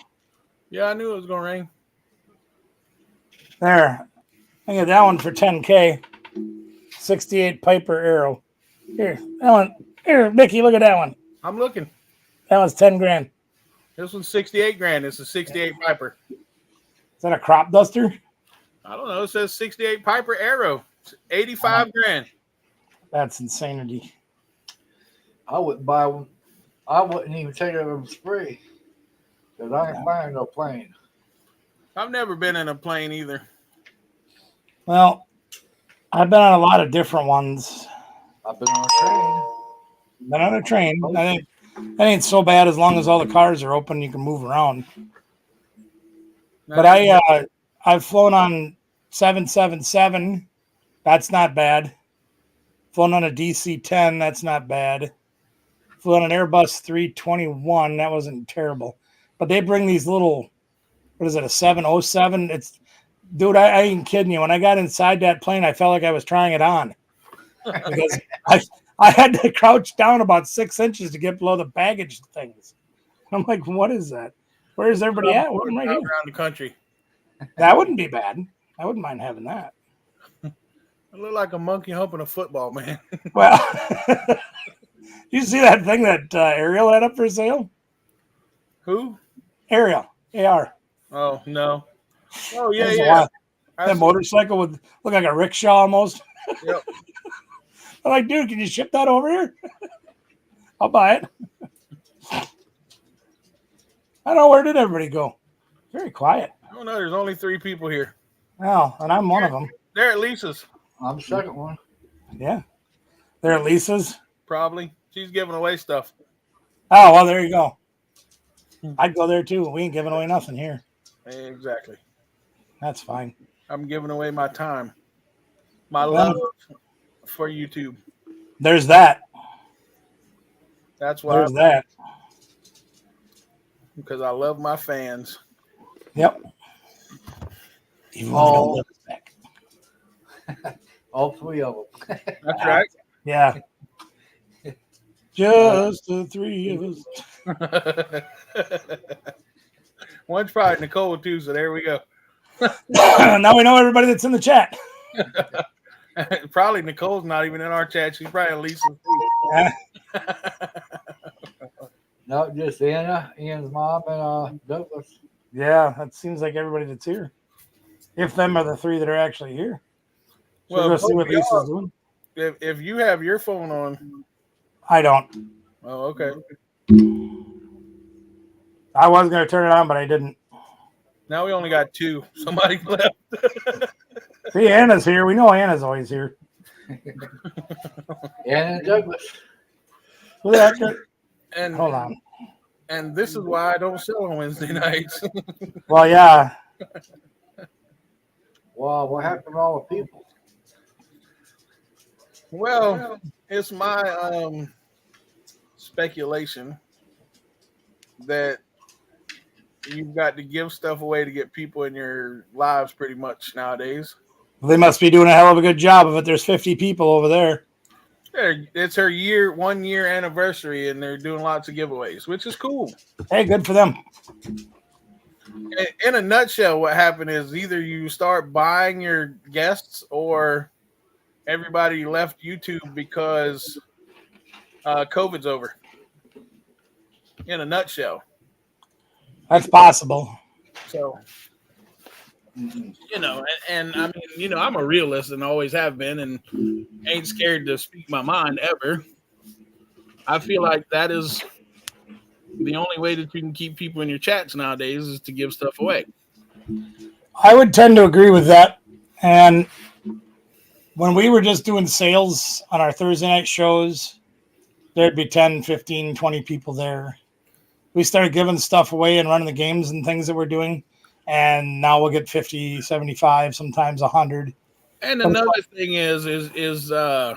Yeah, I knew it was gonna rain. There. I get that one for $10K. 68 Piper Arrow. Here, that one. Here, Mickey, look at that one. I'm looking. That one's $10,000. This one's $68,000. It's a 68 Piper. Is that a crop duster? I don't know. It says 68 Piper Arrow. It's $85,000. That's insanity. I wouldn't buy one. I wouldn't even take it on free. Because I ain't buying no plane. I've never been in a plane either. Well, I've been on a lot of different ones. I've been on a train. Been on a train. I think that ain't so bad as long as all the cars are open. You can move around. But I've flown on 777. That's not bad. Flown on a DC-10. That's not bad. Flew on an Airbus 321. That wasn't terrible. But they bring these little, what is it, a 707? Dude, I ain't kidding you. When I got inside that plane, I felt like I was trying it on. Because I had to crouch down about 6 inches to get below the baggage things. I'm like, what is that? Where's everybody at? Well, I'm right here. Around the country. That wouldn't be bad. I wouldn't mind having that. I look like a monkey humping a football, man. Well, you see that thing that Ariel had up for sale? Who? Ariel, AR. Oh, no. Oh, yeah. That motorcycle would look like a rickshaw almost. Yep. I'm like, dude, can you ship that over here? I'll buy it. I don't know, where did everybody go? Very quiet. I don't know. There's only 3 people here. Oh, and I'm one of them. They're at Lisa's. I'm the second one. Yeah. They're at Lisa's. Probably. She's giving away stuff. Oh, well, there you go. I'd go there too. We ain't giving away nothing here. Exactly. That's fine. I'm giving away my time. My love for YouTube. There's that. That's why. There's that. Because I love my fans. Yep. Even when they don't love us back. All 3 of them. That's right. Yeah. Just the 3 of us. One's probably Nicole too, so there we go. Now we know everybody that's in the chat. Probably Nicole's not even in our chat. She's probably at Lisa's too. Yeah. No, just Anna, Ian's mom, and Douglas. Yeah, that seems like everybody that's here. If them are the 3 that are actually here. Should Well, we go see what Lisa's doing? if you have your phone on. I don't. Oh, okay. I was going to turn it on, but I didn't. Now we only got 2. Somebody left. See, Anna's here. We know Anna's always here. Anna and Douglas. Who the heck are- And Hold on. And this is why I don't sell on Wednesday nights. Well, yeah. Wow, what happened to all the people? Well, it's my speculation that you've got to give stuff away to get people in your lives pretty much nowadays. They must be doing a hell of a good job of it. There's 50 people over there. It's her 1 year anniversary, and they're doing lots of giveaways, which is cool. Hey, good for them. In a nutshell, what happened is either you start buying your guests or everybody left YouTube because COVID's over. In a nutshell. That's possible. So, you know, and I mean, you know, I'm a realist and always have been and ain't scared to speak my mind ever. I feel like that is the only way that you can keep people in your chats nowadays is to give stuff away. I would tend to agree with that. And when we were just doing sales on our Thursday night shows, there'd be 10, 15, 20 people there. We started giving stuff away and running the games and things that we're doing. And now we'll get 50, 75, sometimes 100. And another thing is you know,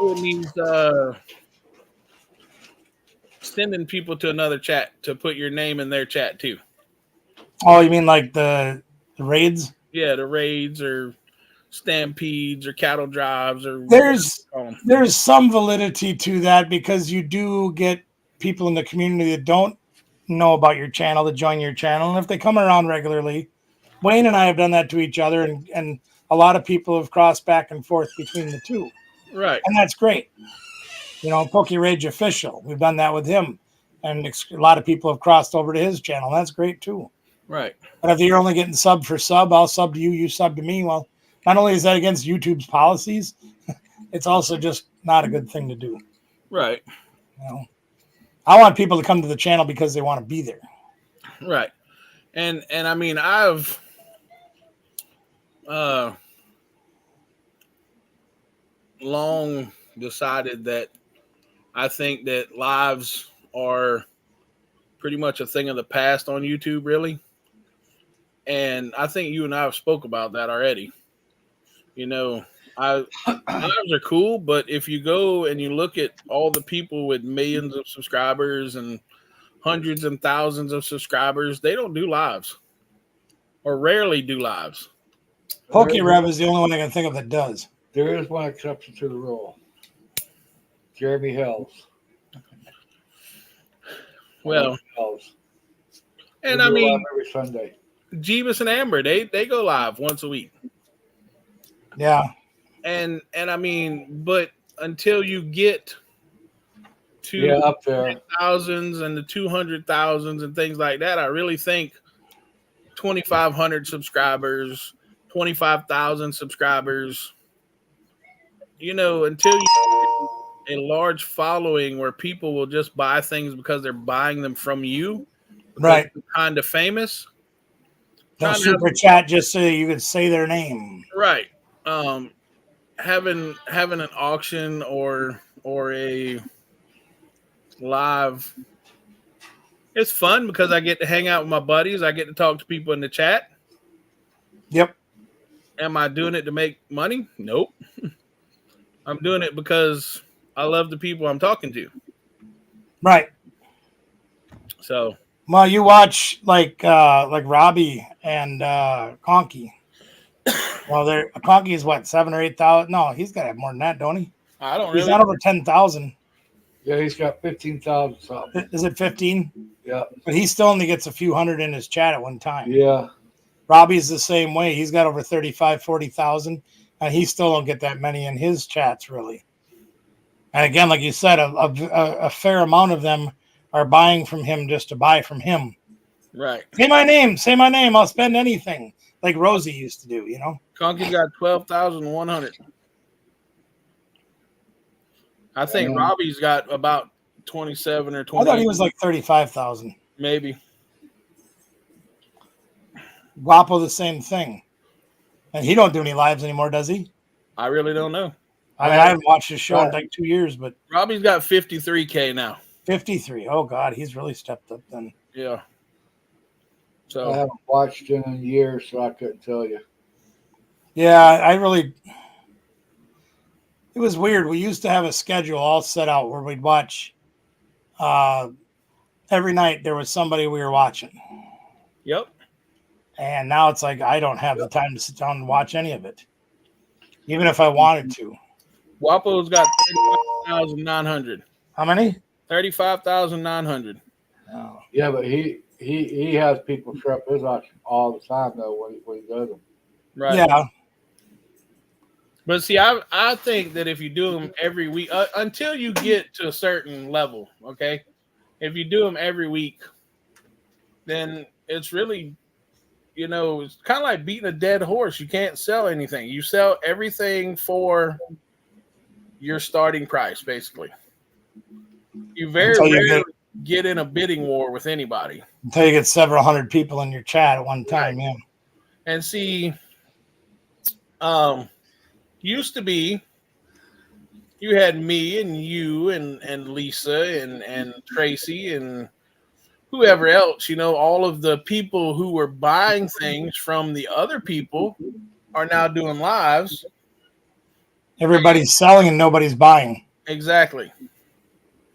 it means sending people to another chat to put your name in their chat too. Oh, you mean like the raids? Yeah, the raids or stampedes or cattle drives or there's some validity to that because you do get people in the community that don't know about your channel to join your channel, and if they come around regularly, Wayne and I have done that to each other, and a lot of people have crossed back and forth between the two, right? And that's great. You know, Pokey Rage Official, we've done that with him, and a lot of people have crossed over to his channel. That's great too, right? But if you're only getting sub for sub, I'll sub to you, you sub to me. Well, not only is that against YouTube's policies, it's also just not a good thing to do, right? You know, I want people to come to the channel because they want to be there. Right. And I mean, I've long decided that I think that lives are pretty much a thing of the past on YouTube, really. And I think you and I have spoke about that already. You know, lives are cool, but if you go and you look at all the people with millions of subscribers and hundreds and thousands of subscribers, they don't do lives or rarely do lives. PokeRev is the only one I can think of that does. There is one exception to the rule. Jeremy Hells. Well, Hells. and I mean, every Sunday. Jeebus and Amber, they go live once a week. Yeah. And I mean, but until you get to up there thousands and the 200,000s and things like that, I really think 2,500 subscribers, 25,000 subscribers. You know, until you get a large following where people will just buy things because they're buying them from you because Right. you're kind of famous. They'll Trying to have, super chat just so you could say their name. right. Having an auction or a live, it's fun because I get to hang out with my buddies. I get to talk to people in the chat. Yep. Am I doing it to make money? Nope. I'm doing it because I love the people I'm talking to. Right. So, Well, you watch like Robbie and Conky. Well, Conky is what, 7,000 or 8,000? No, he's got to have more than that, don't he? I don't He's really. not over 10,000. Yeah, he's got 15,000 something. Is it 15? Yeah. But he still only gets a few hundred in his chat at one time. Yeah. Robbie's the same way. He's got over 35, 40,000, and he still don't get that many in his chats, really. And again, like you said, a fair amount of them are buying from him just to buy from him. Right. Say my name. I'll spend anything, like Rosie used to do, you know? Conky's got 12,100. I think Robbie's got about 27 or 20. I thought he was like 35,000. Maybe. Guapo, the same thing. And he don't do any lives anymore, does he? I really don't know. I mean, I haven't watched his show in like 2 years, but Robbie's got 53K now. 53. Oh, God, he's really stepped up then. Yeah. I So, haven't watched him in years, so I couldn't tell you. Yeah, it was weird. We used to have a schedule all set out where we'd watch every night there was somebody we were watching. yep. And now it's like I don't have the time to sit down and watch any of it, even if I wanted to. Guapo's got 35,900. How many? 35,900. Oh. Yeah, but he has people show up his auction all the time though when he does them. Right. Yeah. But see, I think that if you do them every week, until you get to a certain level, okay, if you do them every week, then it's really, you know, it's kind of like beating a dead horse. You can't sell anything. You sell everything for your starting price, basically. You very rarely get in a bidding war with anybody. Until you get several hundred people in your chat at one time, yeah. And see, used to be you had me and you and Lisa and Tracy and whoever else, you know, all of the people who were buying things from the other people are now doing lives. Everybody's selling and nobody's buying. Exactly.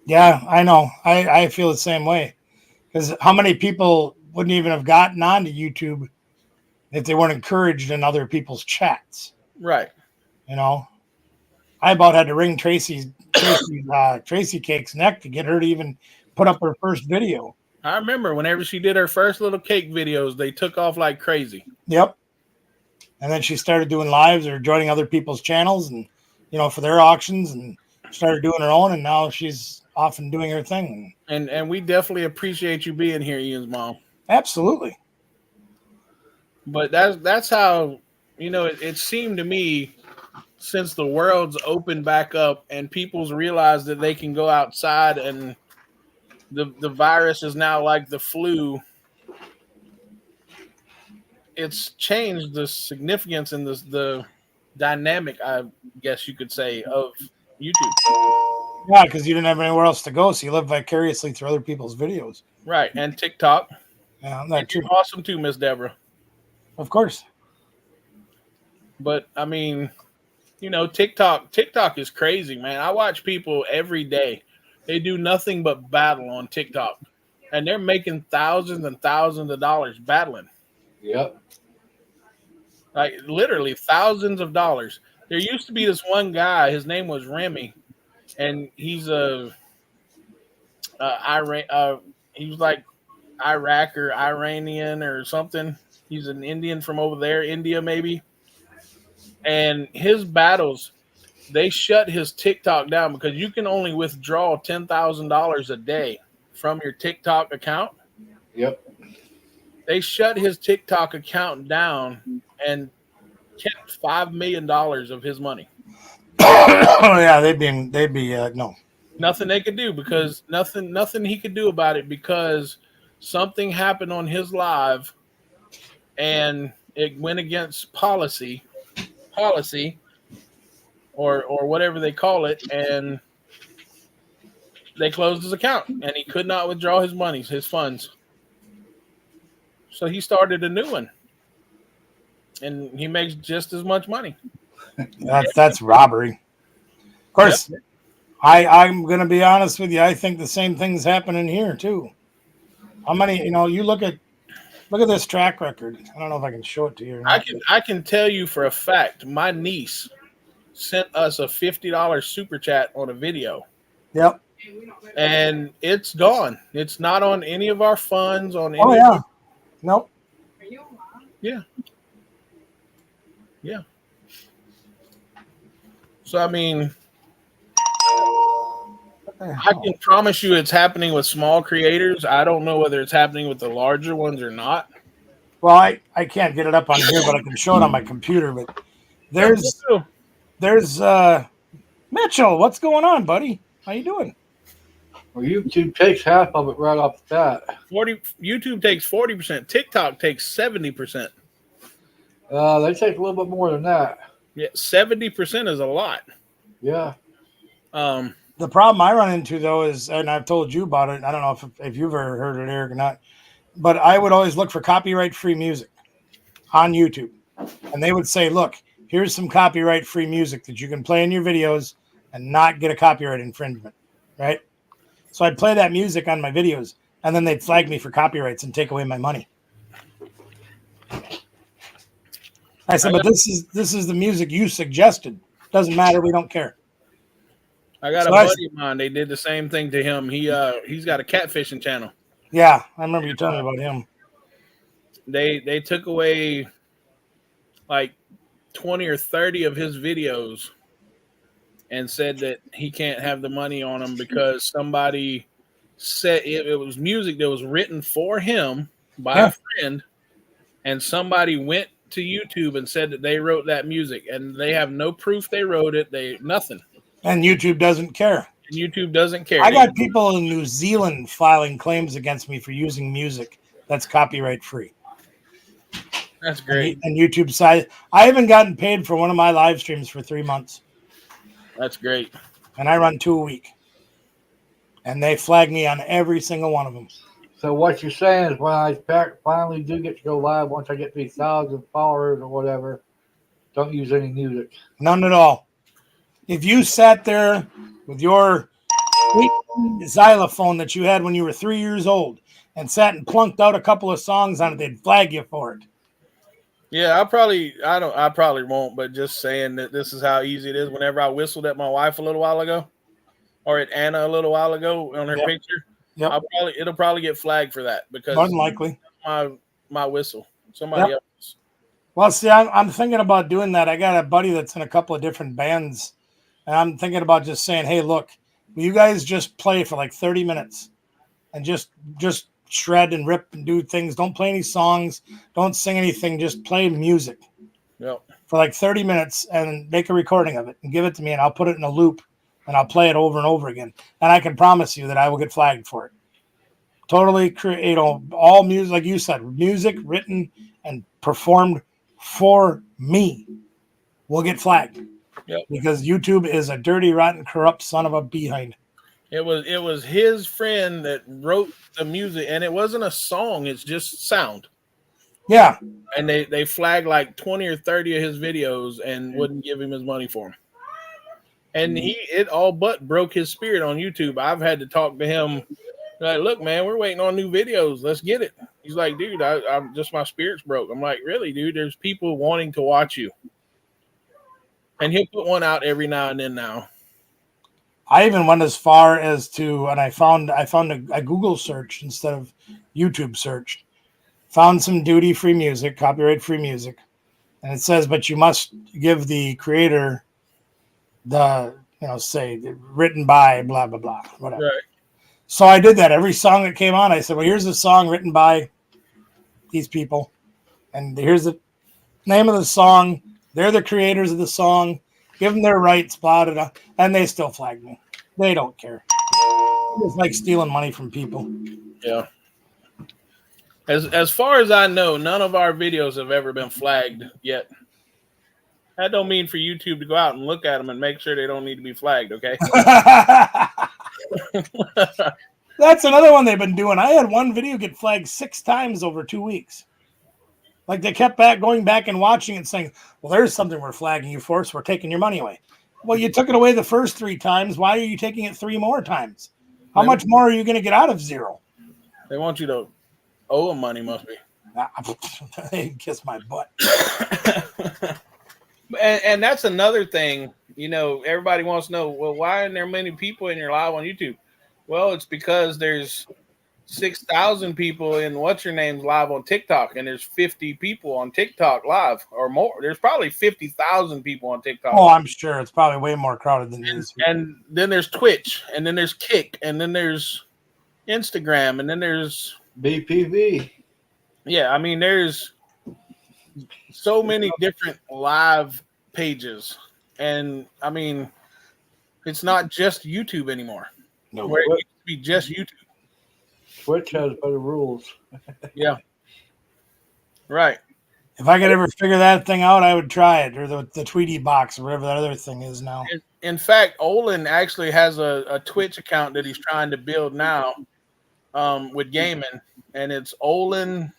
Yeah, I know. I feel the same way. Because how many people wouldn't even have gotten onto YouTube if they weren't encouraged in other people's chats? Right. You know, I about had to wring Tracy Cake's neck to get her to even put up her first video. I remember whenever she did her first little cake videos, they took off like crazy. Yep. And then she started doing lives or joining other people's channels and, you know, for their auctions and started doing her own. And now she's off and doing her thing. And we definitely appreciate you being here, Ian's mom. Absolutely. But that's how, you know, it seemed to me since the world's opened back up and people's realized that they can go outside and the virus is now like the flu, it's changed the significance and the dynamic, I guess you could say, of YouTube. Yeah, because you didn't have anywhere else to go, so you live vicariously through other people's videos. Right, and TikTok. Yeah, that too. You're awesome too, Miss Deborah. Of course. But I mean, you know, TikTok is crazy, man. I watch people every day. They do nothing but battle on TikTok. And they're making thousands and thousands of dollars battling. Yep. Like literally thousands of dollars. There used to be this one guy, his name was Remy, and he's he was like Iraq or Iranian or something. He's an Indian from over there, India maybe. And his battles, they shut his TikTok down because you can only withdraw $10,000 a day from your TikTok account. Yep. They shut his TikTok account down and kept $5 million of his money. Oh yeah, they'd be no. Nothing they could do because nothing he could do about it because something happened on his live and it went against policy or whatever they call it, and they closed his account and he could not withdraw his money, his funds. So he started a new one. And he makes just as much money. That's robbery. Of course, yep. I'm going to be honest with you. I think the same thing's happening here too. How many? You look at this track record. I don't know if I can show it to you. Or not, I can tell you for a fact. My niece sent us a $50 super chat on a video. Yep. And it's gone. It's not on any of our funds. Oh yeah. Nope. Yeah. Yeah. So, I mean, I can promise you it's happening with small creators. I don't know whether it's happening with the larger ones or not. Well, I can't get it up on here, but I can show it on my computer. But there's Mitchell. What's going on, buddy? How you doing? Well, YouTube takes half of it right off the bat. YouTube takes 40%. TikTok takes 70%. They take a little bit more than that. Yeah, 70% is a lot. Yeah. The problem I run into though is, and I've told you about it. I don't know if you've ever heard it, Eric, or not. But I would always look for copyright-free music on YouTube, and they would say, "Look, here's some copyright-free music that you can play in your videos and not get a copyright infringement." Right? So I'd play that music on my videos, and then they'd flag me for copyrights and take away my money. I said, but this is the music you suggested. Doesn't matter. We don't care. I got a buddy of mine. They did the same thing to him. He's got a catfishing channel. Yeah, I remember you telling me about him. They took away like 20 or 30 of his videos and said that he can't have the money on them because somebody said it was music that was written for him by a friend, and somebody went to YouTube and said that they wrote that music, and they have no proof they wrote it. Nothing. And YouTube doesn't care. YouTube doesn't care. I got people in New Zealand filing claims against me for using music that's copyright free. That's great. And YouTube side, I haven't gotten paid for one of my live streams for 3 months. That's great. And I run 2 a week. And they flag me on every single one of them. So what you're saying is when I finally do get to go live, once I get these 1,000 followers or whatever, don't use any music. None at all. If you sat there with your xylophone that you had when you were 3 years old and sat and plunked out a couple of songs on it, they'd flag you for it. Yeah, I probably won't, but just saying that this is how easy it is. Whenever I whistled at my wife a little while ago, or at Anna a little while ago on her picture, it'll probably get flagged for that because unlikely my whistle. Somebody else. Well, see, I'm thinking about doing that. I got a buddy that's in a couple of different bands, and I'm thinking about just saying, "Hey, look, will you guys just play for like 30 minutes and just shred and rip and do things? Don't play any songs, don't sing anything, just play music for like 30 minutes and make a recording of it and give it to me, and I'll put it in a loop and I'll play it over and over again. And I can promise you that I will get flagged for it. Totally, all music, like you said, music written and performed for me will get flagged because YouTube is a dirty, rotten, corrupt son of a behind. It was his friend that wrote the music, and it wasn't a song; it's just sound. Yeah, and they flagged like 20 or 30 of his videos and wouldn't give him his money for them. And it all but broke his spirit on YouTube. I've had to talk to him. Like, look, man, we're waiting on new videos. Let's get it. He's like, dude, I'm just, my spirit's broke. I'm like, really, dude? There's people wanting to watch you. And he'll put one out every now and then now. I even went as far as to, and I found a Google search instead of YouTube search. Found some duty-free music, copyright-free music. And it says, but you must give the creator the, say written by blah, blah, blah, whatever. Right. So I did that. Every song that came on, I said, well, here's a song written by these people, and here's the name of the song. They're the creators of the song. Give them their rights, blah, blah, blah, and they still flag me. They don't care. It's like stealing money from people. Yeah. As far as I know, none of our videos have ever been flagged yet. That don't mean for YouTube to go out and look at them and make sure they don't need to be flagged, okay? That's another one they've been doing. I had one video get flagged 6 times over 2 weeks. Like they kept going back and watching and saying, well, there's something we're flagging you for, so we're taking your money away. Well, you took it away the first 3 times. Why are you taking it 3 more times? How much more are you going to get out of 0? They want you to owe them money, must be. They can kiss my butt. And that's another thing, you know, everybody wants to know, well, why aren't there many people in your live on YouTube? Well, it's because there's 6,000 people in what's your name's live on TikTok, and there's 50 people on TikTok live or more. There's probably 50,000 people on TikTok. Oh, I'm sure it's probably way more crowded than this. And then there's Twitch, and then there's Kick, and then there's Instagram, and then there's BPV. Yeah, I mean, there's so many different live pages, and I mean, it's not just YouTube anymore. No, where it used to be just YouTube. Twitch has better rules. Yeah, right. If I could ever figure that thing out, I would try it, or the Tweety box, or whatever that other thing is now. In fact, Olin actually has a Twitch account that he's trying to build now with gaming, and it's Olin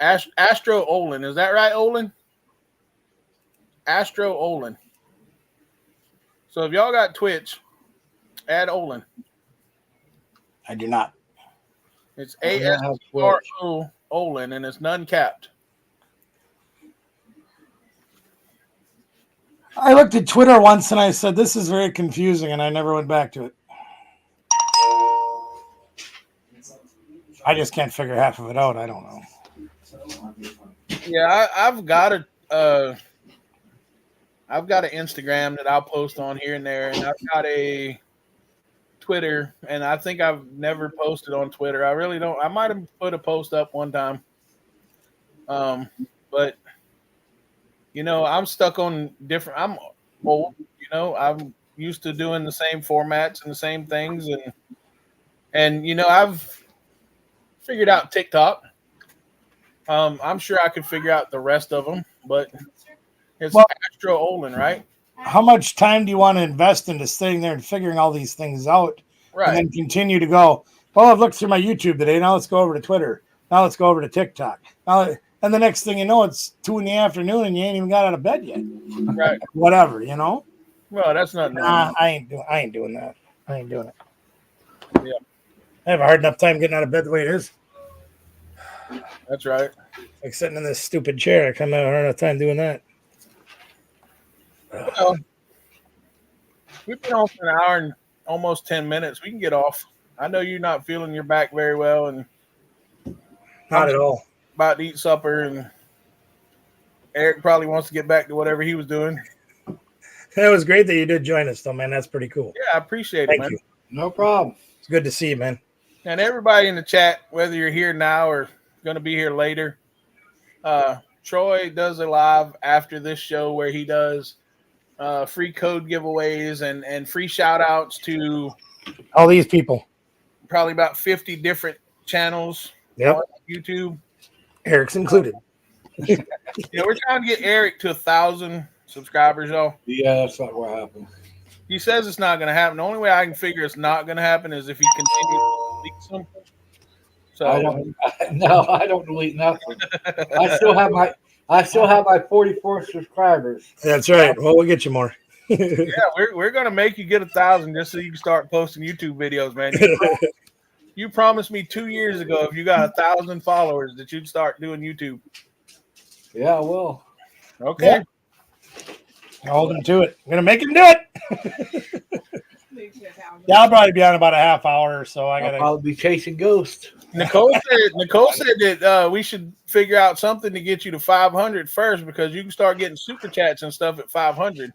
Astro Olin. Is that right, Olin? Astro Olin. So if y'all got Twitch, add Olin. I do not. It's ASRO Olin, and it's none capped. I looked at Twitter once and I said, this is very confusing, and I never went back to it. I just can't figure half of it out. I don't know. Yeah, I've got an Instagram that I'll post on here and there, and I've got a Twitter, and I think I've never posted on Twitter. I really don't. I might have put a post up one time, but you know, I'm stuck on different. I'm old, you know. I'm used to doing the same formats and the same things, and you know, I've figured out TikTok. I'm sure I could figure out the rest of them, but it's Astro Olin, right? How much time do you want to invest into sitting there and figuring all these things out? Right. And then continue to go, well, I've looked through my YouTube today. Now let's go over to Twitter. Now let's go over to TikTok. And the next thing you know, it's 2 p.m. and you ain't even got out of bed yet. Right. Whatever, you know? Well, that's not. Nah, I ain't doing that. I ain't doing it. Yeah. I have a hard enough time getting out of bed the way it is. That's right. Like sitting in this stupid chair. I come out a hard enough time doing that. Well, we've been on for an hour and almost 10 minutes. We can get off. I know you're not feeling your back very well, and Not at all. about to eat supper, and Eric probably wants to get back to whatever he was doing. It was great that you did join us, though, man. That's pretty cool. Yeah, I appreciate it, Thank man. you. No problem. It's good to see you, man. And everybody in the chat, whether you're here now or going to be here later, Troy does a live after this show where he does free code giveaways and free shout outs to All these people. probably about 50 different channels Yep. on YouTube. Eric's included. Yeah, we're trying to get Eric to 1,000 subscribers, y'all. Yeah, that's not what happened. He says it's not going to happen. The only way I can figure it's not going to happen is if he continues to delete something. So I don't delete nothing. I still have my 44 subscribers. That's right. Well, we'll get you more. yeah, we're going to make you get 1,000 just so you can start posting YouTube videos, man. You promised me 2 years ago if you got 1,000 followers that you'd start doing YouTube. Yeah, I will. Okay. Hold him to it. I'm gonna make him do it. Yeah, I'll probably be on about a half hour or so. I'll probably be chasing ghosts. Nicole said that we should figure out something to get you to 500 first because you can start getting super chats and stuff at 500.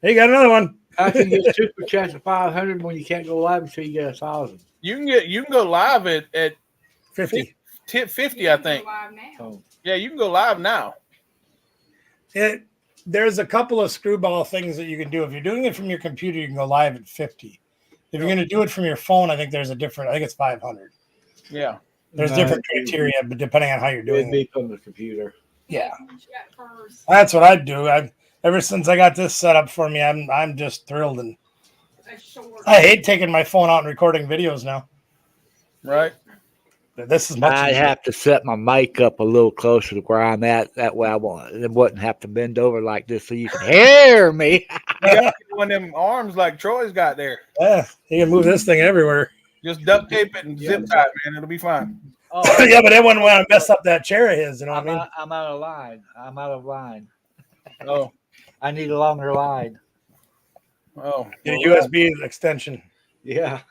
Hey, you got another one. I can get super chats at 500 when you can't go live until you get 1,000. You can go live at 50. Tip 50, I think. Oh, Yeah, you can go live now. There's a couple of screwball things that you can do. If you're doing it from your computer, you can go live at 50. If you're going to do it from your phone, I think there's a different. I think it's 500. Yeah. There's different criteria, but depending on how you're doing it'd be it. from the computer. Yeah, that's what I'd do. Ever since I got this set up for me, I'm just thrilled, and I hate taking my phone out and recording videos now. Right. But this is much I'd easier. have to set my mic up a little closer to where I'm at. That way I wouldn't have to bend over like this so you can hear me. You got one of them arms like Troy's got there. Yeah, you can move this thing everywhere. Just duct tape it and zip tie, man. It'll be fine. Oh, Yeah, but they wouldn't want to mess up that chair of his. You know what I mean? I'm out of line. I'm out of line. Oh, I need a longer line. oh. Your USB extension. Yeah.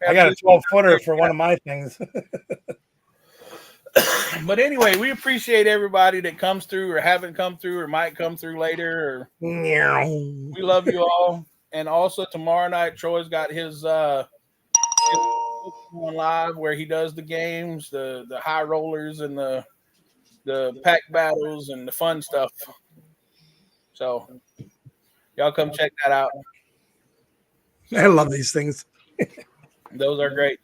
I got a 12-footer for one of my things. But anyway, we appreciate everybody that comes through or haven't come through or might come through later. We love you all. And also tomorrow night, Troy's got his on live where he does the games, the high rollers and the pack battles and the fun stuff. So y'all come check that out. I love these things. Those are great.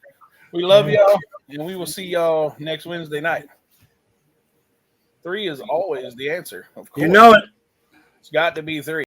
We love y'all, and we will see y'all next Wednesday night. 3 is always the answer, of course. You know it. It's got to be 3.